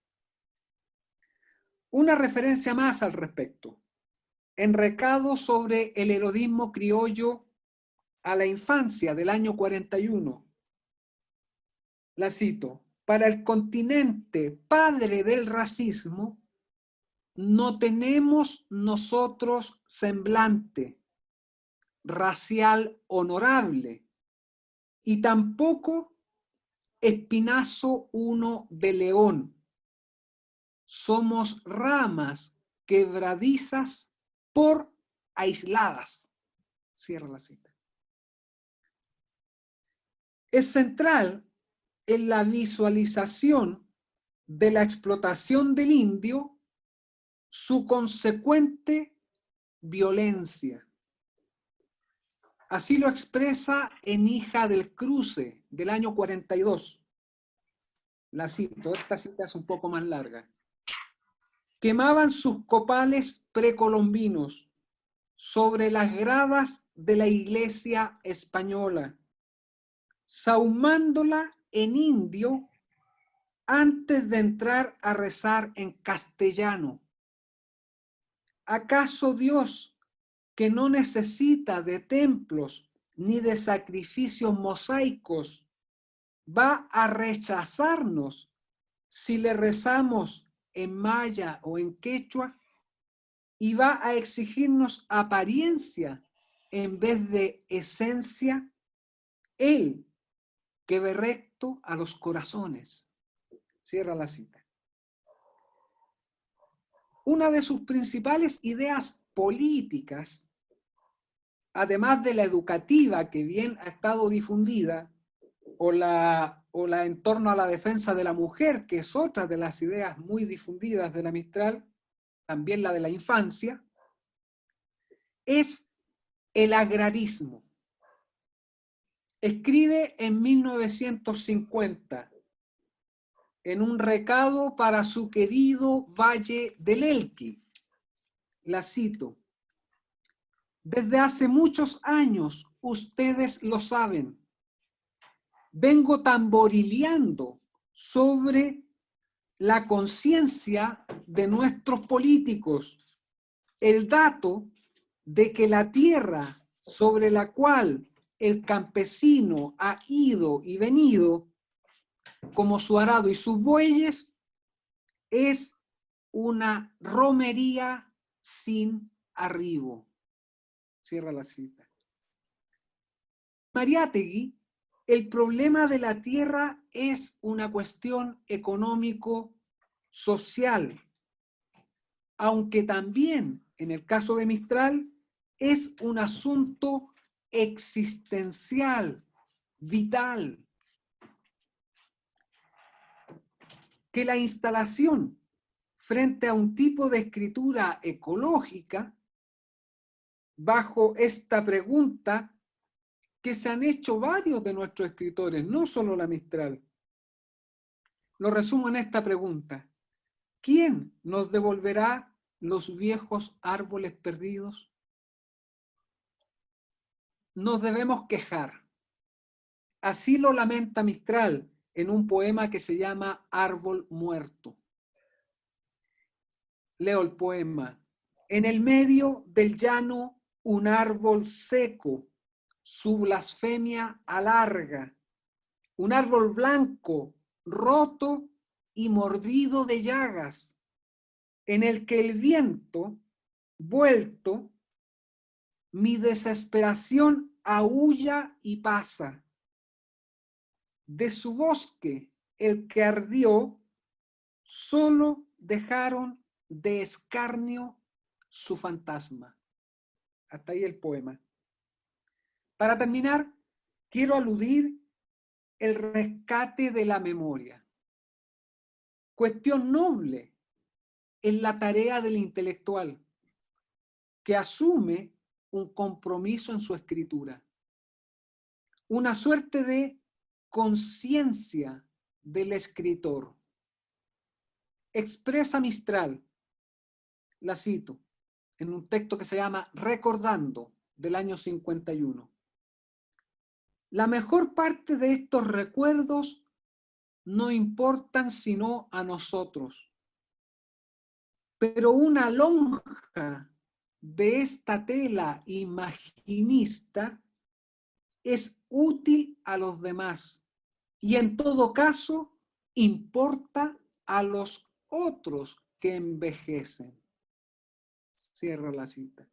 Speaker 5: Una referencia más al respecto. En Recado sobre el erodismo criollo a la infancia del año 41, la cito: para el continente padre del racismo, no tenemos nosotros semblante racial honorable y tampoco espinazo uno de león. Somos ramas quebradizas por aisladas. Cierra la cita. Es central en la visualización de la explotación del indio su consecuente violencia. Así lo expresa en Hija del Cruce, del año 42. La cito, esta cita es un poco más larga. Quemaban sus copales precolombinos sobre las gradas de la iglesia española, sahumándola en indio antes de entrar a rezar en castellano. ¿Acaso Dios, que no necesita de templos ni de sacrificios mosaicos, va a rechazarnos si le rezamos en maya o en quechua? ¿Y va a exigirnos apariencia en vez de esencia? Él, que ve recto a los corazones. Cierra la cita. Una de sus principales ideas políticas, además de la educativa que bien ha estado difundida, o la en torno a la defensa de la mujer, que es otra de las ideas muy difundidas de la Mistral, también la de la infancia, es el agrarismo. Escribe en 1950, en un recado para su querido Valle del Elqui, la cito: desde hace muchos años, ustedes lo saben, vengo tamborileando sobre la conciencia de nuestros políticos el dato de que la tierra sobre la cual el campesino ha ido y venido, como su arado y sus bueyes, es una romería sin arribo. Cierra la cita. Mariátegui, el problema de la tierra es una cuestión económico-social, aunque también, en el caso de Mistral, es un asunto existencial, vital. Que la instalación frente a un tipo de escritura ecológica, bajo esta pregunta que se han hecho varios de nuestros escritores, no solo la Mistral. Lo resumo en esta pregunta: ¿quién nos devolverá los viejos árboles perdidos? Nos debemos quejar. Así lo lamenta Mistral en un poema que se llama Árbol Muerto. Leo el poema. En el medio del llano un árbol seco su blasfemia alarga, un árbol blanco, roto y mordido de llagas, en el que el viento, vuelto, mi desesperación aúlla y pasa. De su bosque, el que ardió, solo dejaron de escarnio su fantasma. Hasta ahí el poema. Para terminar, quiero aludir el rescate de la memoria. Cuestión noble en la tarea del intelectual, que asume un compromiso en su escritura. Una suerte de conciencia del escritor. expresa Mistral, la cito, en un texto que se llama Recordando, del año 51. La mejor parte de estos recuerdos no importan sino a nosotros, pero una lonja de esta tela imaginista es útil a los demás y en todo caso importa a los otros que envejecen. Cierro la cita.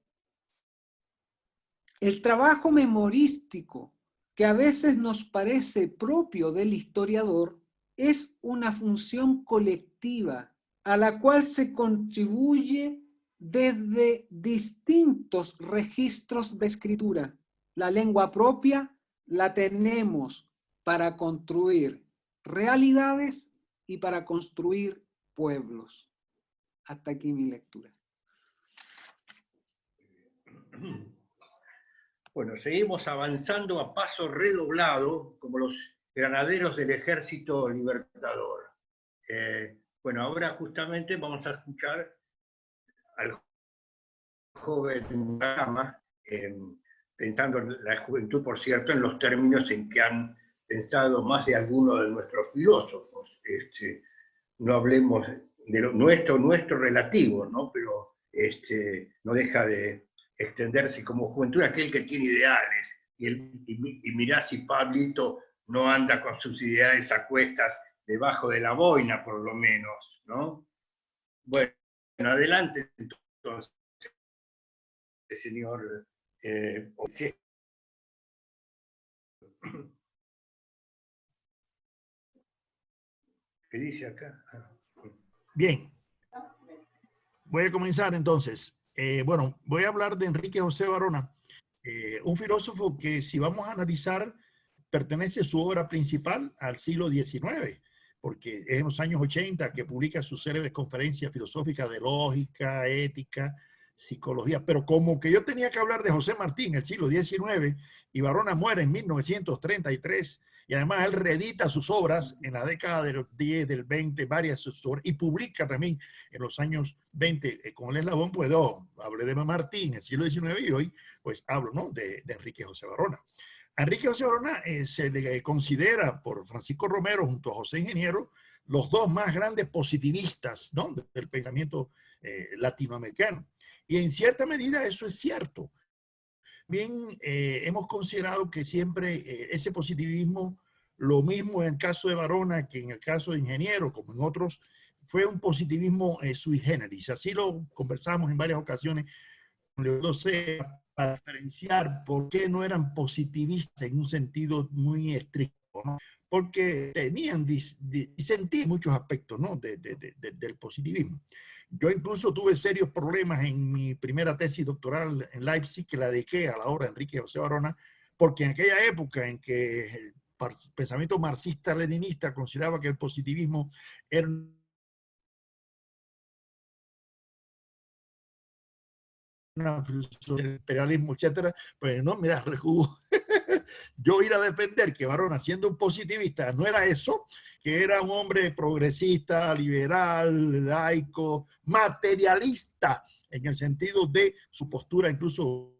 Speaker 5: El trabajo memorístico, que a veces nos parece propio del historiador, es una función colectiva a la cual se contribuye desde distintos registros de escritura. La lengua propia la tenemos para construir realidades y para construir pueblos. Hasta aquí mi lectura.
Speaker 1: Bueno, seguimos avanzando a paso redoblado, como los granaderos del Ejército Libertador. Bueno, ahora justamente vamos a escuchar al joven Gama, pensando en la juventud, por cierto, en los términos en que han pensado más de algunos de nuestros filósofos. No hablemos de lo nuestro relativo, ¿no? Pero no deja de extenderse como juventud aquel que tiene ideales. Y mirá si Pablito no anda con sus ideales a cuestas debajo de la boina, por lo menos, ¿no? Bueno, adelante entonces, señor. Sí. ¿Qué dice acá?
Speaker 3: Bien. Voy a comenzar entonces. Bueno, voy a hablar de Enrique José Varona, un filósofo que, si vamos a analizar, pertenece su obra principal al siglo XIX, porque es en los años 80 que publica sus célebres conferencias filosóficas de lógica, ética, psicología. Pero como que yo tenía que hablar de José Martí en el siglo XIX, y Varona muere en 1933, y además él reedita sus obras en la década del 10, del 20, varias sus obras, y publica también en los años 20 con el eslabón, pues hablé de Martí en el siglo XIX y hoy pues hablo, ¿no?, de Enrique José Varona. A Enrique José Varona se le considera por Francisco Romero junto a José Ingeniero los dos más grandes positivistas, ¿no?, del pensamiento latinoamericano. Y en cierta medida eso es cierto. Bien, hemos considerado que siempre ese positivismo, lo mismo en el caso de Varona que en el caso de Ingeniero, como en otros, fue un positivismo sui generis. Así lo conversamos en varias ocasiones con Leopoldo Sea, para diferenciar por qué no eran positivistas en un sentido muy estricto, ¿no? Porque tenían disentían muchos aspectos, ¿no?, del positivismo. Yo incluso tuve serios problemas en mi primera tesis doctoral en Leipzig, que la dediqué a la obra de Enrique José Varona, porque en aquella época en que el pensamiento marxista-leninista consideraba que el positivismo era una filosofía del imperialismo, etcétera, pues no, mira, yo ir a defender que Varona, siendo un positivista, no era eso, que era un hombre progresista, liberal, laico, materialista, en el sentido de su postura, incluso,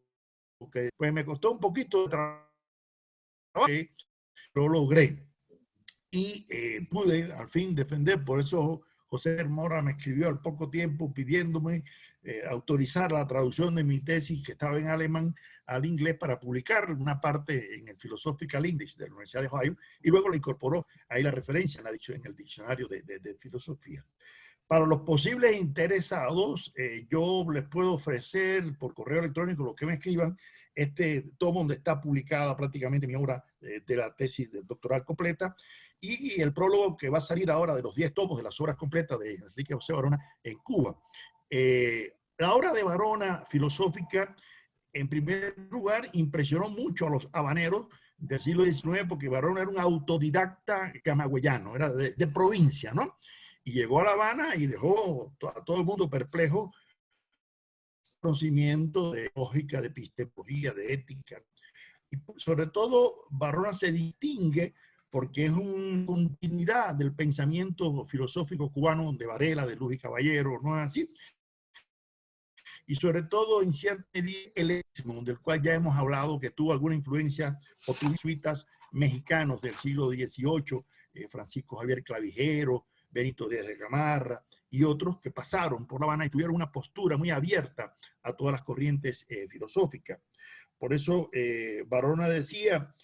Speaker 3: que pues me costó un poquito de trabajo, lo logré. Y pude al fin defender, por eso José Mora me escribió al poco tiempo pidiéndome autorizar la traducción de mi tesis, que estaba en alemán, al inglés para publicar una parte en el Philosophical Index de la Universidad de Ohio, y luego le incorporó ahí la referencia en el diccionario de filosofía. Para los posibles interesados, yo les puedo ofrecer por correo electrónico lo que me escriban, este tomo donde está publicada prácticamente mi obra de la tesis doctoral completa, y el prólogo que va a salir ahora de los 10 tomos de las obras completas de Enrique José Varona en Cuba. La obra de Varona filosófica, en primer lugar, impresionó mucho a los habaneros del siglo XIX, porque Varona era un autodidacta camagüeyano, era de provincia, ¿no? Y llegó a La Habana y dejó a todo el mundo perplejo, conocimiento de lógica, de epistemología, de ética. Y sobre todo, Varona se distingue porque es una continuidad del pensamiento filosófico cubano de Varela, de Luis y Caballero, ¿no es así? Y sobre todo en cierto el del cual ya hemos hablado, que tuvo alguna influencia por jesuitas mexicanos del siglo XVIII, Francisco Javier Clavijero, Benito Díaz de Gamarra y otros que pasaron por La Habana y tuvieron una postura muy abierta a todas las corrientes filosóficas. Por eso Varona decía,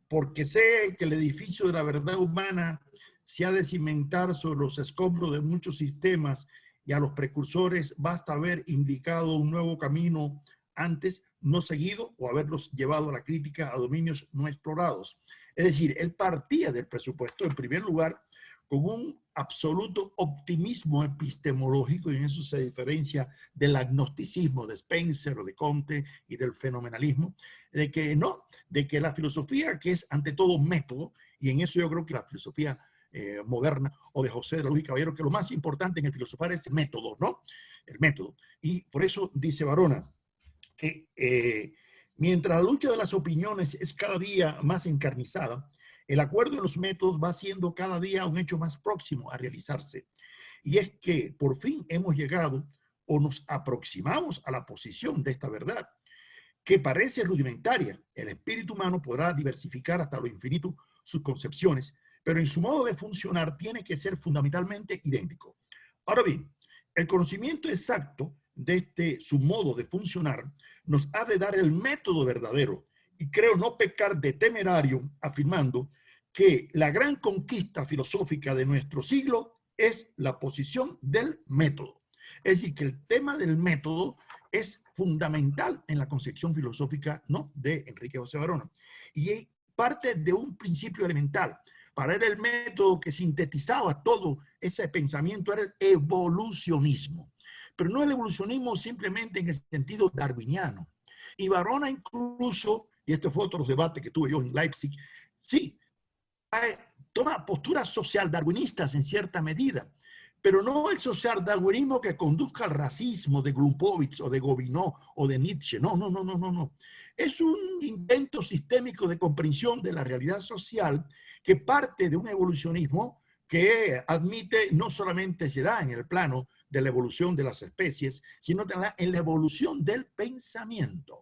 Speaker 3: porque sé que el edificio de la verdad humana se ha de cimentar sobre los escombros de muchos sistemas y a los precursores basta haber indicado un nuevo camino antes no seguido o haberlos llevado a la crítica a dominios no explorados. Es decir, él partía del presupuesto, en primer lugar, con un absoluto optimismo epistemológico, y en eso se diferencia del agnosticismo de Spencer o de Comte y del fenomenalismo, de que no, de que la filosofía, que es ante todo método, y en eso yo creo que la filosofía moderna o de José de la Luz y Caballero, que lo más importante en el filosofar es el método, ¿no? El método. Y por eso dice Varona que mientras la lucha de las opiniones es cada día más encarnizada, el acuerdo en los métodos va siendo cada día un hecho más próximo a realizarse. Y es que por fin hemos llegado o nos aproximamos a la posición de esta verdad, que parece rudimentaria. El espíritu humano podrá diversificar hasta lo infinito sus concepciones, pero en su modo de funcionar tiene que ser fundamentalmente idéntico. Ahora bien, el conocimiento exacto de su modo de funcionar nos ha de dar el método verdadero, y creo no pecar de temerario afirmando que la gran conquista filosófica de nuestro siglo es la posición del método. Es decir, que el tema del método es fundamental en la concepción filosófica, ¿no?, de Enrique José Varona. Y parte de un principio elemental. Para él el método que sintetizaba todo ese pensamiento era el evolucionismo. Pero no el evolucionismo simplemente en el sentido darwiniano. Y Varona incluso, y este fue otro debate que tuve yo en Leipzig, sí, toma posturas social darwinistas en cierta medida, pero no el social darwinismo que conduzca al racismo de Glumpovitz o de Gobineau o de Nietzsche. No, no, no, no, no, no. Es un intento sistémico de comprensión de la realidad social que parte de un evolucionismo que admite no solamente se da en el plano de la evolución de las especies, sino también en la evolución del pensamiento.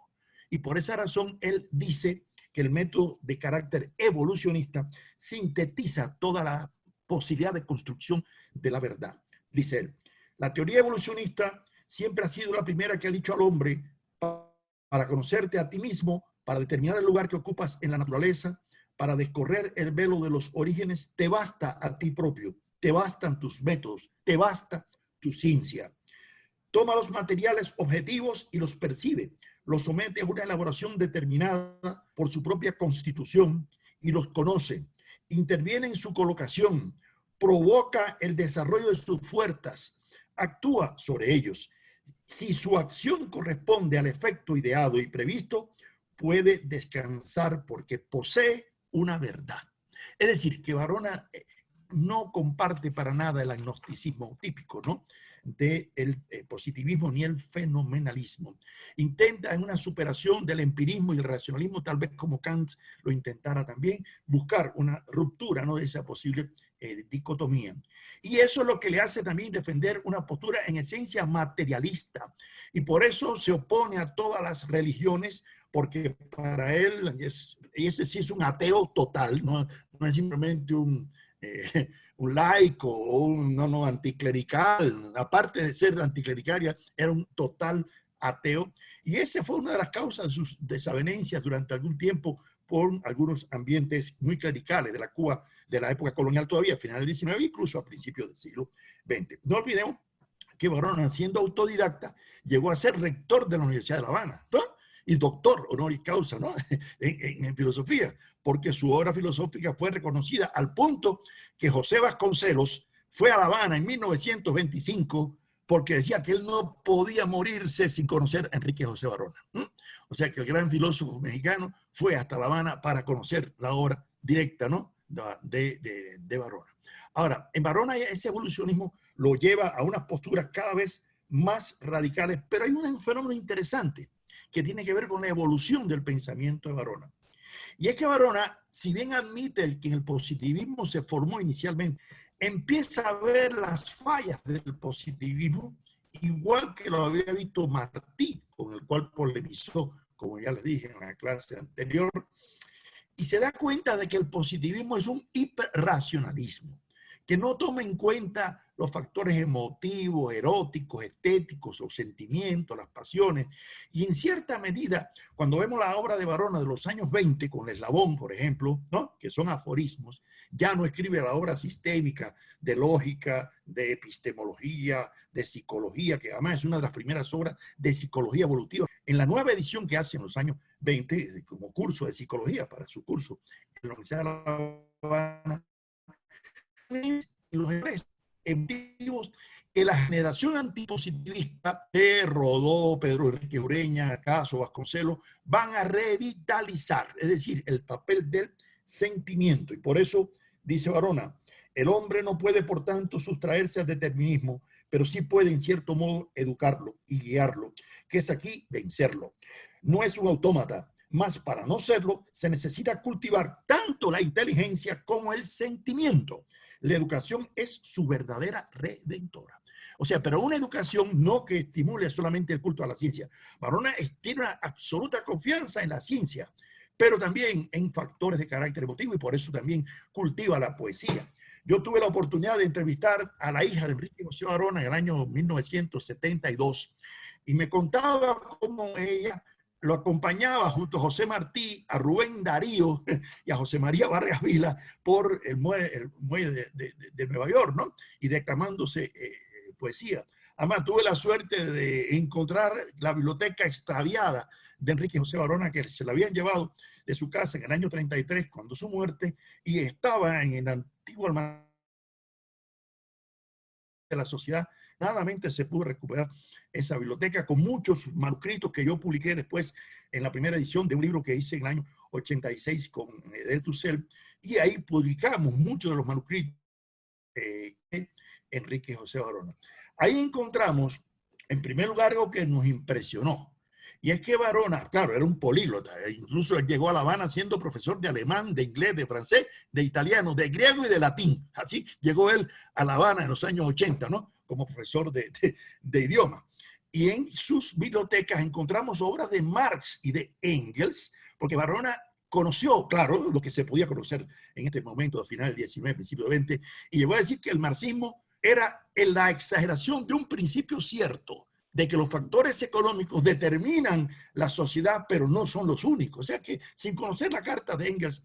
Speaker 3: Y por esa razón él dice que el método de carácter evolucionista sintetiza toda la posibilidad de construcción de la verdad. Dice él, la teoría evolucionista siempre ha sido la primera que ha dicho al hombre, para conocerte a ti mismo, para determinar el lugar que ocupas en la naturaleza, para descorrer el velo de los orígenes, te basta a ti propio, te bastan tus métodos, te basta tu ciencia. Toma los materiales objetivos y los percibe, los somete a una elaboración determinada por su propia constitución y los conoce, interviene en su colocación, provoca el desarrollo de sus fuerzas, actúa sobre ellos. Si su acción corresponde al efecto ideado y previsto, puede descansar porque posee una verdad. Es decir, que Varona no comparte para nada el agnosticismo típico, ¿no?, del positivismo ni el fenomenalismo. Intenta en una superación del empirismo y el racionalismo, tal vez como Kant lo intentara también, buscar una ruptura, ¿no?, de esa posible dicotomía. Y eso es lo que le hace también defender una postura en esencia materialista. Y por eso se opone a todas las religiones, porque para él, ese sí es un ateo total, no es simplemente un laico o un anticlerical. Aparte de ser anticlerical, era un total ateo. Y esa fue una de las causas de sus desavenencias durante algún tiempo por algunos ambientes muy clericales de la Cuba de la época colonial todavía, a finales del XIX, incluso a principios del siglo XX. No olvidemos que Varona, siendo autodidacta, llegó a ser rector de la Universidad de La Habana, ¿no?, y doctor honoris causa, ¿no?, en filosofía, porque su obra filosófica fue reconocida al punto que José Vasconcelos fue a La Habana en 1925 porque decía que él no podía morirse sin conocer a Enrique José Varona. O sea que el gran filósofo mexicano fue hasta La Habana para conocer la obra directa, ¿no?, de Varona. Ahora, en Varona ese evolucionismo lo lleva a unas posturas cada vez más radicales, pero hay un fenómeno interesante que tiene que ver con la evolución del pensamiento de Varona. Y es que Varona, si bien admite que en el positivismo se formó inicialmente, empieza a ver las fallas del positivismo, igual que lo había visto Martí, con el cual polemizó, como ya les dije en la clase anterior, y se da cuenta de que el positivismo es un hiperracionalismo, que no toma en cuenta los factores emotivos, eróticos, estéticos, los sentimientos, las pasiones. Y en cierta medida, cuando vemos la obra de Varona de los años 20, con Eslabón, por ejemplo, ¿no?, que son aforismos, ya no escribe la obra sistémica de lógica, de epistemología, de psicología, que además es una de las primeras obras de psicología evolutiva. En la nueva edición que hace en los años 20, como curso de psicología para su curso en la Universidad de La Habana, los evolutivos que la generación antipositivista de Rodó, Pedro Enrique Ureña, Caso, Vasconcelos, van a revitalizar, es decir, el papel del sentimiento. Y por eso, dice Varona, el hombre no puede, por tanto, sustraerse al determinismo, pero sí puede, en cierto modo, educarlo y guiarlo, que es aquí vencerlo. No es un autómata, mas para no serlo, se necesita cultivar tanto la inteligencia como el sentimiento. La educación es su verdadera redentora. O sea, pero una educación no que estimule solamente el culto a la ciencia. Varona tiene una absoluta confianza en la ciencia, pero también en factores de carácter emotivo, y por eso también cultiva la poesía. Yo tuve la oportunidad de entrevistar a la hija de Enrique José Varona en el año 1972 y me contaba cómo ella lo acompañaba junto a José Martí, a Rubén Darío y a José María Vargas Vila por el muelle de Nueva York, ¿no? Y declamándose poesía. Además, tuve la suerte de encontrar la biblioteca extraviada de Enrique José Varona, que se la habían llevado de su casa en el año 33, cuando su muerte, y estaba en el antiguo almacén de la sociedad. Nadamente se pudo recuperar esa biblioteca con muchos manuscritos que yo publiqué después en la primera edición de un libro que hice en el año 86 con Edel Tussell, y ahí publicamos muchos de los manuscritos de Enrique José Varona. Ahí encontramos, en primer lugar, algo que nos impresionó, y es que Varona, claro, era un políglota, incluso él llegó a La Habana siendo profesor de alemán, de inglés, de francés, de italiano, de griego y de latín. Así llegó él a La Habana en los años 80, ¿no?, como profesor de idioma. Y en sus bibliotecas encontramos obras de Marx y de Engels, porque Varona conoció, claro, lo que se podía conocer en este momento, a final del 19, principio del 20, y llegó a decir que el marxismo era la exageración de un principio cierto, de que los factores económicos determinan la sociedad, pero no son los únicos. O sea que, sin conocer la carta de Engels,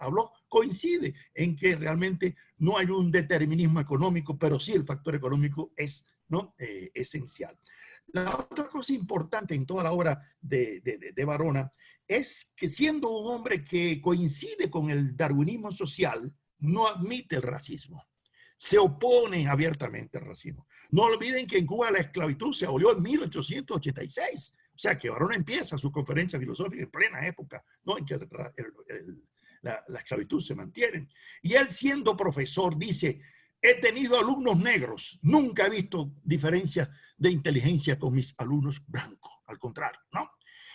Speaker 3: coincide en que realmente no hay un determinismo económico, pero sí el factor económico es, ¿no?, esencial. La otra cosa importante en toda la obra de Varona es que, siendo un hombre que coincide con el darwinismo social, no admite el racismo. Se opone abiertamente al racismo. No olviden que en Cuba la esclavitud se abolió en 1886. O sea que Varona empieza su conferencia filosófica en plena época, ¿no?, en que la esclavitud se mantiene. Y él, siendo profesor, dice: he tenido alumnos negros, nunca he visto diferencias de inteligencia con mis alumnos blancos, al contrario, ¿no?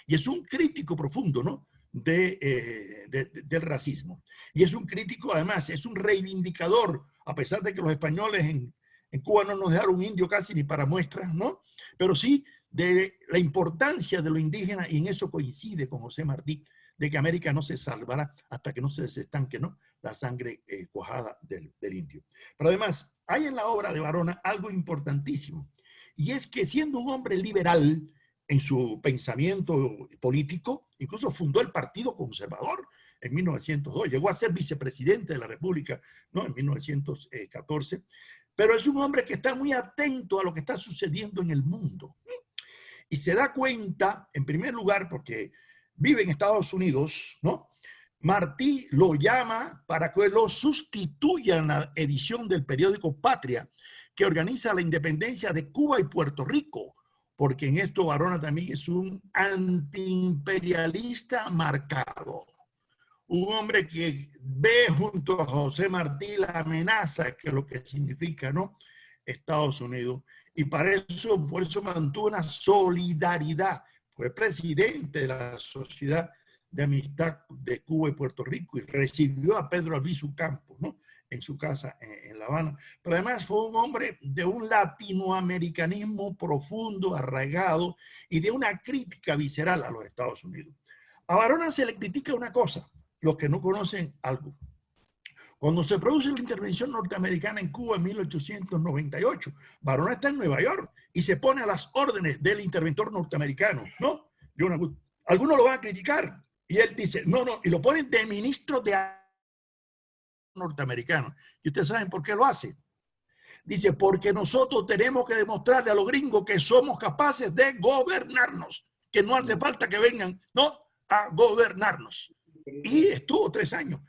Speaker 3: Y es un crítico profundo, ¿no?, del racismo. Y es un crítico, además, es un reivindicador, a pesar de que los españoles en Cuba no nos dejaron un indio casi ni para muestras, ¿no?, pero sí de la importancia de lo indígena, y en eso coincide con José Martí, de que América no se salvará hasta que no se desestanque, ¿no?, la sangre cuajada del indio. Pero además, hay en la obra de Varona algo importantísimo, y es que, siendo un hombre liberal en su pensamiento político, incluso fundó el Partido Conservador en 1902, llegó a ser vicepresidente de la República, ¿no?, en 1914, pero es un hombre que está muy atento a lo que está sucediendo en el mundo, y se da cuenta, en primer lugar, porque vive en Estados Unidos, ¿no?, Martí lo llama para que lo sustituya en la edición del periódico Patria, que organiza la independencia de Cuba y Puerto Rico, porque en esto Varona también es un antiimperialista marcado. Un hombre que ve junto a José Martí la amenaza, que es lo que significa, ¿no?, Estados Unidos, y por eso mantuvo una solidaridad. Fue presidente de la Sociedad de amistad de Cuba y Puerto Rico y recibió a Pedro Albizu Campos, ¿no?, en su casa en La Habana. Pero además fue un hombre de un latinoamericanismo profundo, arraigado y de una crítica visceral a los Estados Unidos. A Varona se le critica una cosa, los que no conocen algo. Cuando se produce la intervención norteamericana en Cuba en 1898, Varona está en Nueva York y se pone a las órdenes del interventor norteamericano, ¿no? Algunos lo van a criticar y él dice, no, y lo ponen de ministro de norteamericano. ¿Y ustedes saben por qué lo hace? Dice, porque nosotros tenemos que demostrarle a los gringos que somos capaces de gobernarnos, que no hace falta que vengan, ¿no?, a gobernarnos. Y estuvo 3 años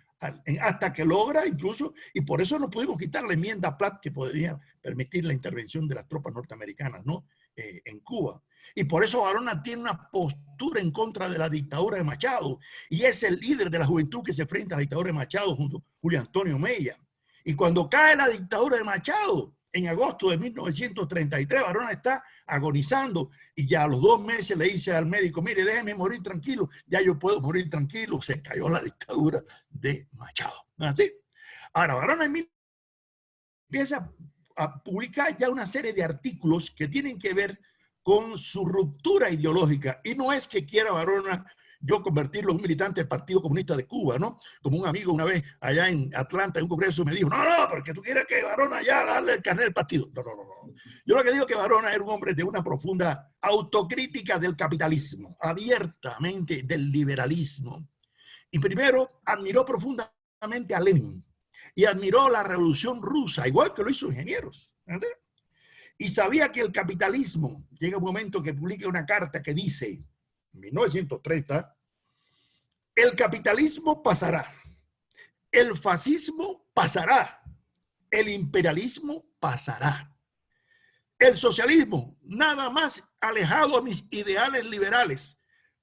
Speaker 3: hasta que logra incluso, y por eso no pudimos quitar la enmienda Platt que podría permitir la intervención de las tropas norteamericanas, ¿no?, en Cuba. Y por eso Varona tiene una postura en contra de la dictadura de Machado y es el líder de la juventud que se enfrenta a la dictadura de Machado junto a Julio Antonio Mella. Y cuando cae la dictadura de Machado, en agosto de 1933, Varona está agonizando y ya a los 2 meses le dice al médico, mire, déjeme morir tranquilo, ya yo puedo morir tranquilo, se cayó la dictadura de Machado. ¿Así? Ahora, Varona empieza a publicar ya una serie de artículos que tienen que ver con su ruptura ideológica. Y no es que quiera Varona yo convertirlo en un militante del Partido Comunista de Cuba, ¿no? Como un amigo una vez allá en Atlanta, en un congreso, me dijo, no, porque tú quieres que Varona ya darle el carnet del partido. No. Yo lo que digo es que Varona era un hombre de una profunda autocrítica del capitalismo, abiertamente del liberalismo. Y primero admiró profundamente a Lenin y admiró la Revolución Rusa, igual que lo hizo Ingenieros, ¿entiendes? Y sabía que el capitalismo, llega un momento que publica una carta que dice, en 1930, el capitalismo pasará, el fascismo pasará, el imperialismo pasará. El socialismo, nada más alejado a mis ideales liberales,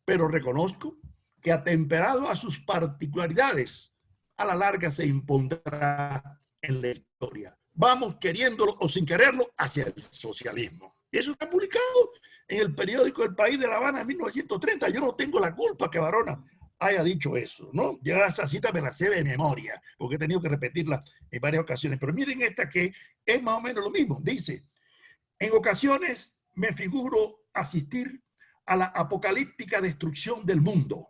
Speaker 3: pero reconozco que atemperado a sus particularidades, a la larga se impondrá en la historia. Vamos queriéndolo o sin quererlo hacia el socialismo. Y eso está publicado en el periódico El País de La Habana en 1930. Yo no tengo la culpa que Varona haya dicho eso, ¿no? Ya esa cita me la sé de memoria, porque he tenido que repetirla en varias ocasiones. Pero miren esta que es más o menos lo mismo. Dice, en ocasiones me figuro asistir a la apocalíptica destrucción del mundo,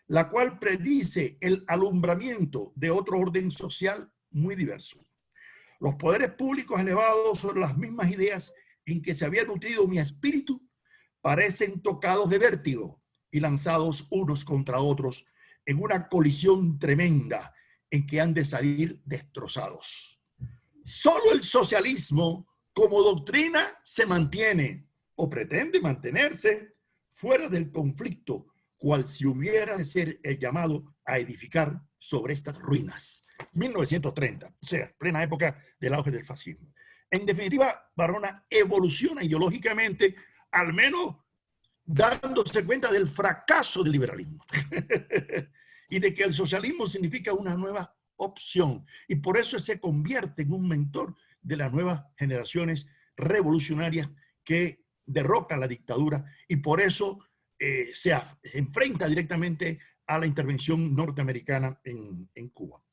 Speaker 3: la cual predice el alumbramiento de otro orden social muy diverso. Los poderes públicos elevados sobre las mismas ideas en que se había nutrido mi espíritu parecen tocados de vértigo y lanzados unos contra otros en una colisión tremenda en que han de salir destrozados. Solo el socialismo como doctrina se mantiene o pretende mantenerse fuera del conflicto, cual si hubiera de ser el llamado a edificar sobre estas ruinas. 1930, o sea, plena época del auge del fascismo. En definitiva, Varona evoluciona ideológicamente, al menos dándose cuenta del fracaso del liberalismo y de que el socialismo significa una nueva opción. Y por eso se convierte en un mentor de las nuevas generaciones revolucionarias que derrocan la dictadura y por eso se enfrenta directamente a la intervención norteamericana en Cuba.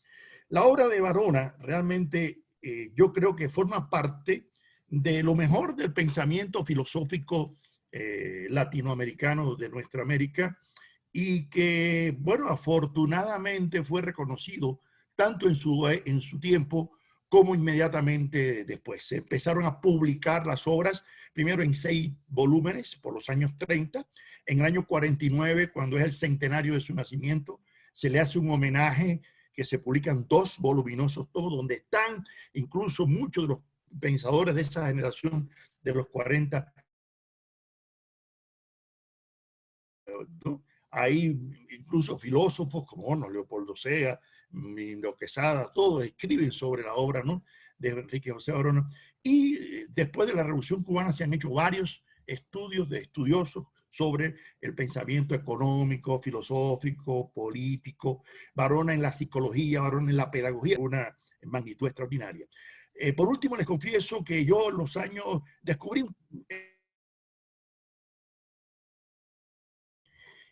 Speaker 3: La obra de Varona realmente yo creo que forma parte de lo mejor del pensamiento filosófico latinoamericano de nuestra América y que, bueno, afortunadamente fue reconocido tanto en su tiempo como inmediatamente después. Se empezaron a publicar las obras, primero en 6 volúmenes por los años 30. En el año 49, cuando es el centenario de su nacimiento, se le hace un homenaje que se publican 2 voluminosos todos, donde están incluso muchos de los pensadores de esa generación de los 40. ¿No? Hay incluso filósofos como Leopoldo Sea, Mino Quesada, todos escriben sobre la obra, ¿no?, de Enrique José Varona. Y después de la Revolución Cubana se han hecho varios estudios de estudiosos sobre el pensamiento económico, filosófico, político, Varona en la psicología, Varona en la pedagogía, una magnitud extraordinaria. Por último, les confieso que yo en los años descubrí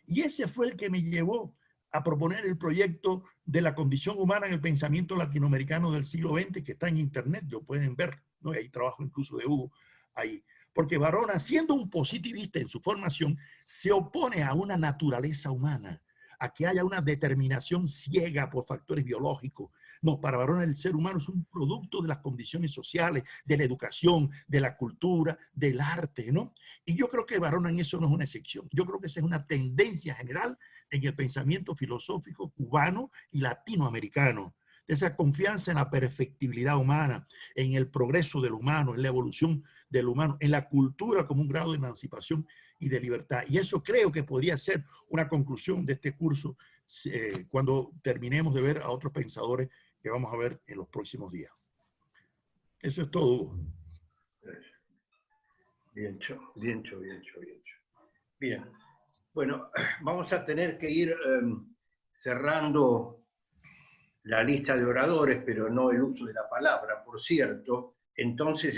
Speaker 3: Y ese fue el que me llevó a proponer el proyecto de la condición humana en el pensamiento latinoamericano del siglo XX, que está en internet, lo pueden ver, ¿no? Hay trabajo incluso de Hugo ahí. Porque Varona, siendo un positivista en su formación, se opone a una naturaleza humana, a que haya una determinación ciega por factores biológicos. No, para Varona el ser humano es un producto de las condiciones sociales, de la educación, de la cultura, del arte, ¿no? Y yo creo que Varona en eso no es una excepción. Yo creo que esa es una tendencia general en el pensamiento filosófico cubano y latinoamericano. Esa confianza en la perfectibilidad humana, en el progreso del humano, en la evolución del humano, en la cultura como un grado de emancipación y de libertad. Y eso creo que podría ser una conclusión de este curso cuando terminemos de ver a otros pensadores que vamos a ver en los próximos días. Eso es todo.
Speaker 1: Bien hecho, bien hecho, bien hecho, bien hecho. Bien. Bueno, vamos a tener que ir cerrando la lista de oradores, pero no el uso de la palabra, por cierto. Entonces,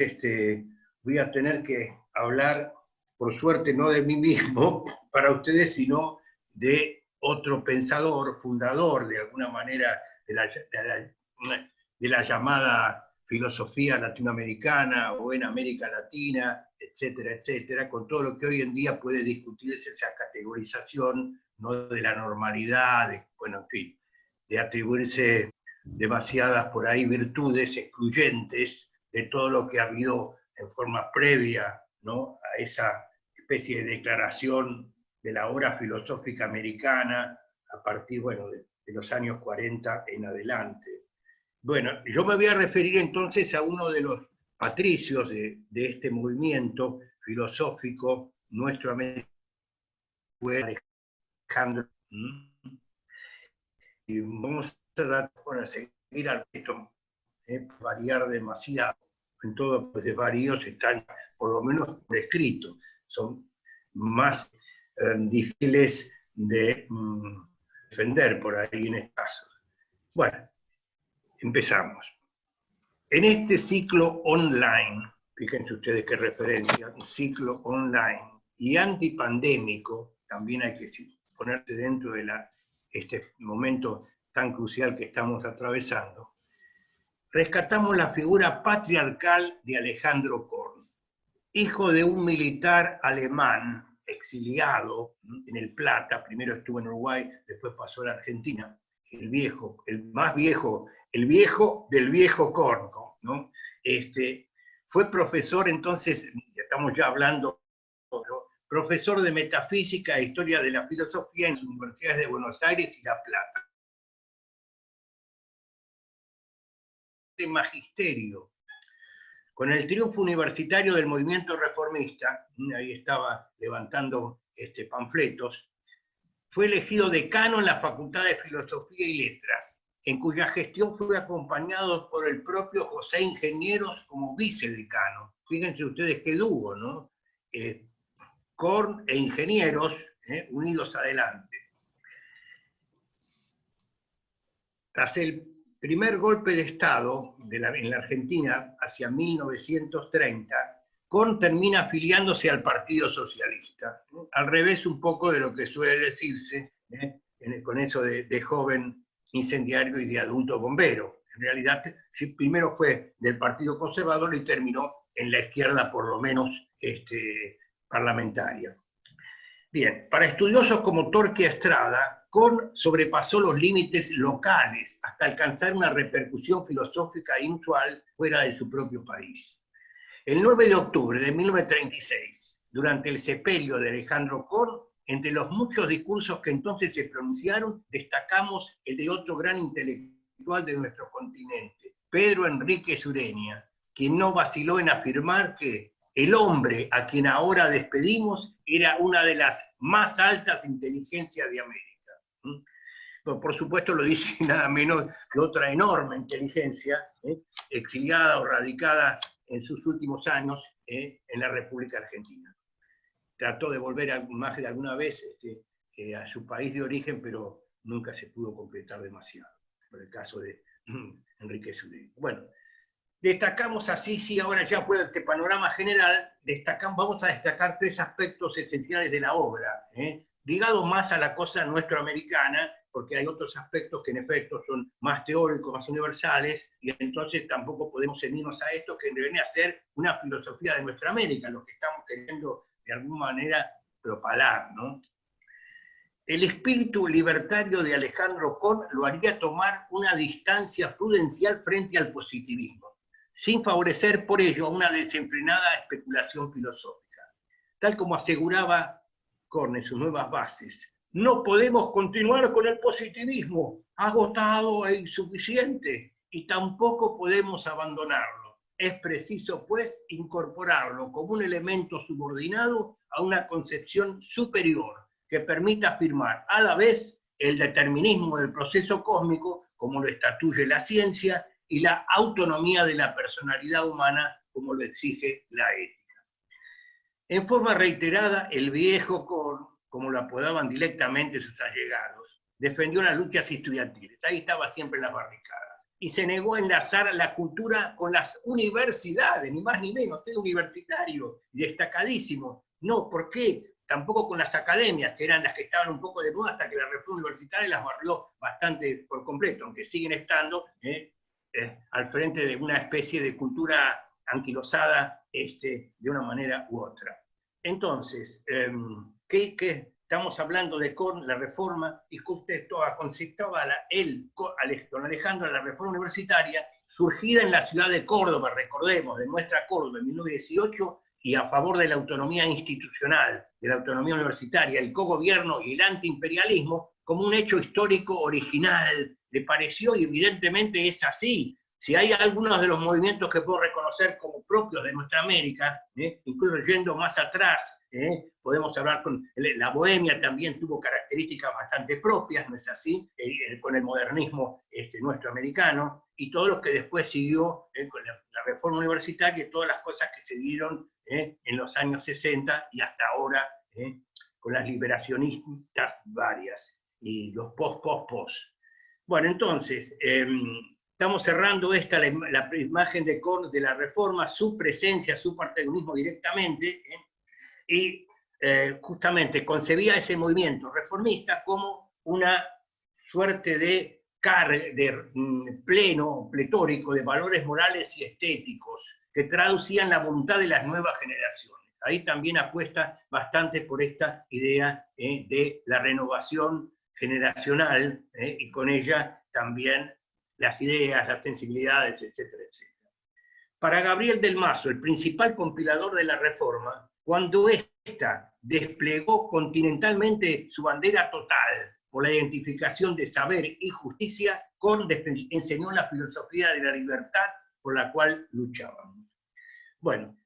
Speaker 1: voy a tener que hablar, por suerte, no de mí mismo para ustedes, sino de otro pensador, fundador, de alguna manera, de la llamada filosofía latinoamericana o en América Latina, etcétera, etcétera, con todo lo que hoy en día puede discutirse esa categorización, no de la normalidad, bueno, en fin, de atribuirse demasiadas por ahí virtudes excluyentes de todo lo que ha habido en forma previa, ¿no?, a esa especie de declaración de la obra filosófica americana a partir, bueno, de los años 40 en adelante. Bueno, yo me voy a referir entonces a uno de los patricios de este movimiento filosófico nuestro americano, fue Alejandro. Y vamos a seguir al resto, variar demasiado. En todo, pues, de varios están, por lo menos por escrito, son más difíciles de defender por ahí en este caso. Bueno, empezamos. En este ciclo online, fíjense ustedes qué referencia, un ciclo online y antipandémico, también hay que ponerse dentro de este momento tan crucial que estamos atravesando, rescatamos la figura patriarcal de Alejandro Korn, hijo de un militar alemán exiliado en El Plata, primero estuvo en Uruguay, después pasó a la Argentina, el viejo, el más viejo, el viejo del viejo Korn, ¿no? Fue profesor, entonces, estamos ya hablando, profesor de metafísica e historia de la filosofía en las universidades de Buenos Aires y La Plata. De magisterio. Con el triunfo universitario del movimiento reformista, ahí estaba levantando panfletos, fue elegido decano en la Facultad de Filosofía y Letras, en cuya gestión fue acompañado por el propio José Ingenieros como vicedecano. Fíjense ustedes qué dúo, ¿no? Korn e Ingenieros, unidos adelante. Tras el primer golpe de Estado en la Argentina, hacia 1930, Korn termina afiliándose al Partido Socialista, ¿no? Al revés un poco de lo que suele decirse, con eso de joven incendiario y de adulto bombero. En realidad, primero fue del Partido Conservador y terminó en la izquierda, por lo menos parlamentaria. Bien, para estudiosos como Torquia Estrada, Korn sobrepasó los límites locales hasta alcanzar una repercusión filosófica inusual fuera de su propio país. El 9 de octubre de 1936, durante el sepelio de Alejandro Korn, entre los muchos discursos que entonces se pronunciaron, destacamos el de otro gran intelectual de nuestro continente, Pedro Enríquez Ureña, quien no vaciló en afirmar que el hombre a quien ahora despedimos era una de las más altas inteligencias de América. Por supuesto lo dice nada menos que otra enorme inteligencia, exiliada o radicada en sus últimos años en la República Argentina. Trató de volver más de alguna vez a su país de origen, pero nunca se pudo concretar demasiado, por el caso de Enríquez Ureña. Bueno, destacamos así, sí, ahora ya puede este panorama general, vamos a destacar tres aspectos esenciales de la obra ligado más a la cosa nuestroamericana, porque hay otros aspectos que en efecto son más teóricos, más universales, y entonces tampoco podemos ceñirnos a esto, que debería ser una filosofía de nuestra América, lo que estamos queriendo de alguna manera propalar, ¿no? El espíritu libertario de Alejandro Korn lo haría tomar una distancia prudencial frente al positivismo, sin favorecer por ello una desenfrenada especulación filosófica. Tal como aseguraba Korn en sus nuevas bases, no podemos continuar con el positivismo, agotado e insuficiente, y tampoco podemos abandonarlo. Es preciso, pues, incorporarlo como un elemento subordinado a una concepción superior, que permita afirmar a la vez el determinismo del proceso cósmico, como lo estatuye la ciencia, y la autonomía de la personalidad humana, como lo exige la ética. En forma reiterada, el viejo Korn, como lo apodaban directamente sus allegados, defendió las luchas estudiantiles, ahí estaba siempre en las barricadas, y se negó a enlazar la cultura con las universidades, ni más ni menos, ser universitario, destacadísimo. No, ¿por qué? Tampoco con las academias, que eran las que estaban un poco de moda hasta que la reforma universitaria las barrió bastante por completo, aunque siguen estando al frente de una especie de cultura anquilosada de una manera u otra. Entonces, ¿qué estamos hablando de Korn, la reforma, y usted conceptuaba él, don Alejandro, la reforma universitaria, surgida en la ciudad de Córdoba, recordemos, de nuestra Córdoba, en 1918, y a favor de la autonomía institucional, de la autonomía universitaria, el cogobierno y el antiimperialismo, como un hecho histórico original. Le pareció, y evidentemente es así. Si hay algunos de los movimientos que puedo reconocer como propios de nuestra América, incluso yendo más atrás, podemos hablar con la Bohemia, también tuvo características bastante propias, ¿no es así? Con el modernismo nuestro americano, y todo lo que después siguió con la reforma universitaria y todas las cosas que se dieron en los años 60 y hasta ahora con las liberacionistas varias y los post. Bueno, entonces, estamos cerrando la imagen de Korn de la reforma, su presencia, su protagonismo directamente, y justamente concebía ese movimiento reformista como una suerte de pleno, pletórico de valores morales y estéticos que traducían la voluntad de las nuevas generaciones. Ahí también apuesta bastante por esta idea de la renovación generacional y con ella también las ideas, las sensibilidades, etcétera, etcétera. Para Gabriel del Mazo, el principal compilador de la reforma, cuando ésta desplegó continentalmente su bandera total por la identificación de saber y justicia, Korn enseñó la filosofía de la libertad por la cual luchábamos. Bueno,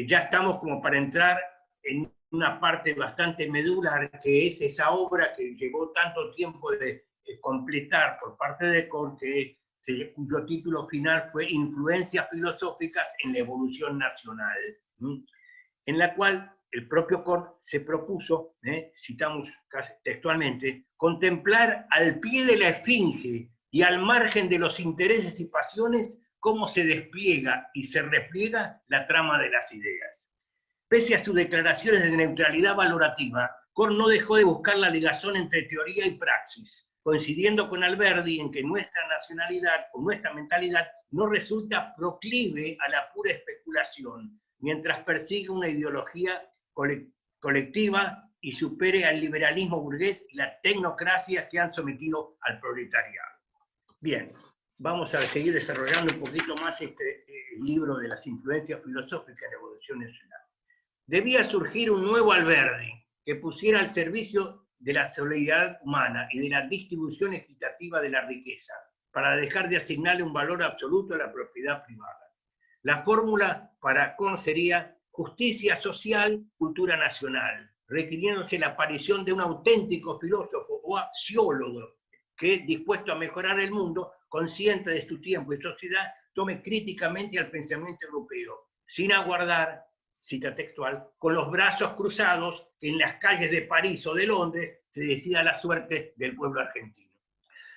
Speaker 1: ya estamos como para entrar en una parte bastante medular, que es esa obra que llevó tanto tiempo de completar por parte de Korn, cuyo título final fue Influencias filosóficas en la evolución nacional, en la cual el propio Korn se propuso, citamos casi textualmente, contemplar al pie de la esfinge y al margen de los intereses y pasiones cómo se despliega y se repliega la trama de las ideas. Pese a sus declaraciones de neutralidad valorativa, Korn no dejó de buscar la ligazón entre teoría y praxis, coincidiendo con Alberdi en que nuestra nacionalidad o nuestra mentalidad no resulta proclive a la pura especulación, mientras persigue una ideología colectiva y supere al liberalismo burgués y la tecnocracia que han sometido al proletariado. Bien, vamos a seguir desarrollando un poquito más este libro de las influencias filosóficas en la evolución nacional. Debía surgir un nuevo Alberdi que pusiera al servicio de la solidaridad humana y de la distribución equitativa de la riqueza, para dejar de asignarle un valor absoluto a la propiedad privada. La fórmula para Korn sería justicia social, cultura nacional, requiriéndose la aparición de un auténtico filósofo o axiólogo que, dispuesto a mejorar el mundo, consciente de su tiempo y sociedad, tome críticamente al pensamiento europeo, sin aguardar, cita textual, con los brazos cruzados, que en las calles de París o de Londres se decida la suerte del pueblo argentino.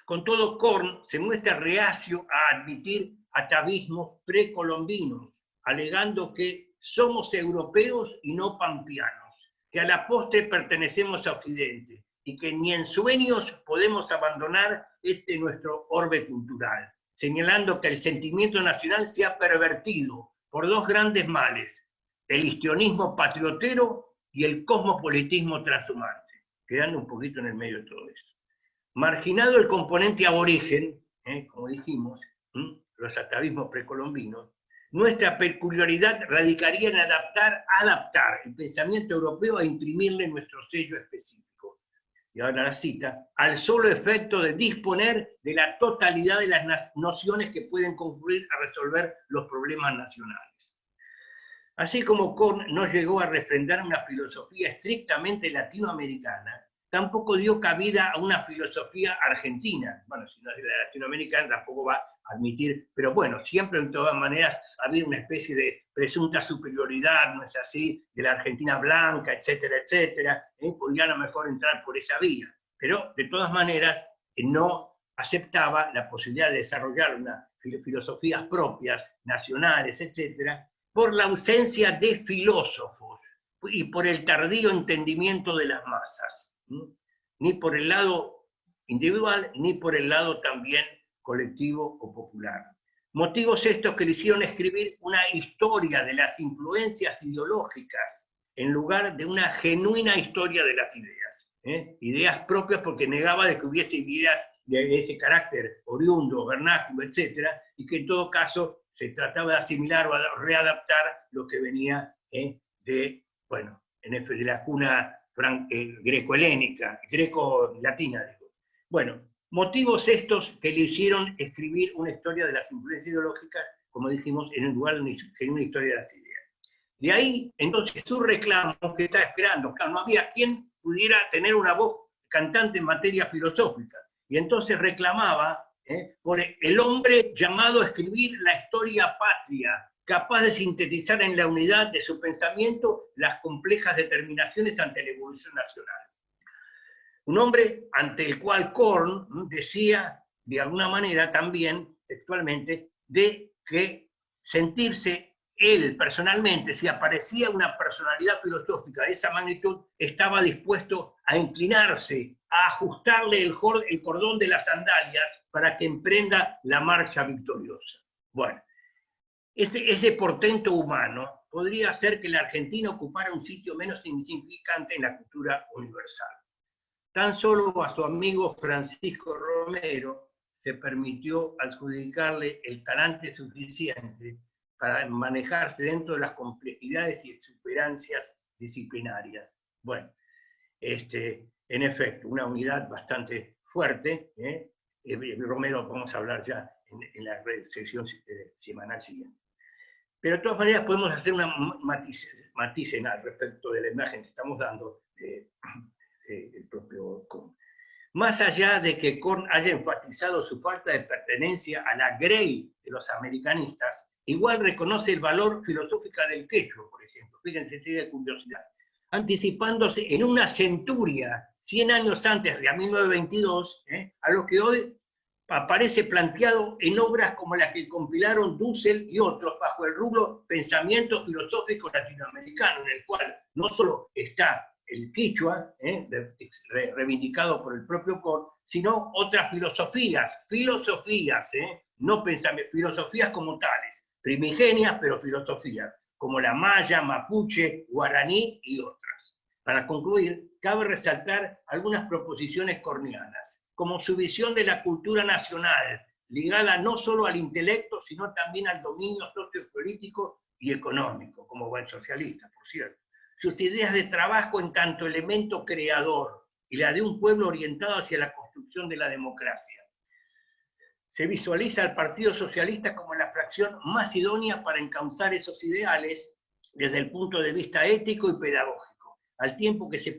Speaker 1: Con todo, Korn se muestra reacio a admitir atavismos precolombinos, alegando que somos europeos y no pampeanos, que a la postre pertenecemos a Occidente y que ni en sueños podemos abandonar este nuestro orbe cultural, señalando que el sentimiento nacional se ha pervertido por dos grandes males, el histrionismo patriotero y el cosmopolitismo transhumante, quedando un poquito en el medio de todo eso. Marginado el componente aborigen, como dijimos, los atavismos precolombinos, nuestra peculiaridad radicaría en adaptar el pensamiento europeo e imprimirle nuestro sello específico. Y ahora la cita, al solo efecto de disponer de la totalidad de las nociones que pueden concluir a resolver los problemas nacionales. Así como Korn no llegó a refrendar una filosofía estrictamente latinoamericana, tampoco dio cabida a una filosofía argentina. Bueno, si no es de la latinoamericana tampoco va a admitir, pero bueno, siempre en todas maneras ha habido una especie de presunta superioridad, ¿no es así?, de la Argentina blanca, etcétera, etcétera. Podría a lo mejor entrar por esa vía, pero de todas maneras no aceptaba la posibilidad de desarrollar unas filosofías propias, nacionales, etcétera, por la ausencia de filósofos y por el tardío entendimiento de las masas. Ni por el lado individual, ni por el lado también colectivo o popular. Motivos estos que le hicieron escribir una historia de las influencias ideológicas en lugar de una genuina historia de las ideas. Ideas propias porque negaba de que hubiese ideas de ese carácter oriundo, vernáculo, etcétera, y que en todo caso se trataba de asimilar o de readaptar lo que venía de la cuna greco-helénica, greco-latina, digo. Bueno, motivos estos que le hicieron escribir una historia de las influencias ideológicas, como dijimos, en el lugar de una historia de las ideas. De ahí, entonces, su reclamo que está esperando, claro, no había quien pudiera tener una voz cantante en materia filosófica, y entonces reclamaba por el hombre llamado a escribir la historia patria, capaz de sintetizar en la unidad de su pensamiento las complejas determinaciones ante la evolución nacional. Un hombre ante el cual Korn decía, de alguna manera también, textualmente, de que sentirse él personalmente, si aparecía una personalidad filosófica de esa magnitud, estaba dispuesto a inclinarse, a ajustarle el cordón de las sandalias para que emprenda la marcha victoriosa. Bueno, ese portento humano podría hacer que la Argentina ocupara un sitio menos insignificante en la cultura universal. Tan solo a su amigo Francisco Romero se permitió adjudicarle el talante suficiente para manejarse dentro de las complejidades y exuberancias disciplinarias. Bueno, en efecto, una unidad bastante fuerte. Romero vamos a hablar ya en la sesión semanal siguiente. Pero de todas maneras podemos hacer una matiz al respecto de la imagen que estamos dando del propio Korn. Más allá de que Korn haya enfatizado su falta de pertenencia a la grey de los americanistas, igual reconoce el valor filosófico del quechua, por ejemplo. Fíjense, de curiosidad. Anticipándose en una centuria, 100 años antes de 1922, a lo que hoy aparece planteado en obras como las que compilaron Dussel y otros bajo el rubro pensamiento filosófico latinoamericano, en el cual no solo está el quichua, reivindicado por el propio Korn, sino otras filosofías, no pensamiento, filosofías como tales, primigenias, pero filosofías, como la maya, mapuche, guaraní y otras. Para concluir, cabe resaltar algunas proposiciones kornianas, como su visión de la cultura nacional, ligada no solo al intelecto, sino también al dominio sociopolítico y económico, como buen socialista, por cierto. Sus ideas de trabajo en tanto elemento creador y la de un pueblo orientado hacia la construcción de la democracia. Se visualiza al Partido Socialista como la fracción más idónea para encauzar esos ideales desde el punto de vista ético y pedagógico, al tiempo que se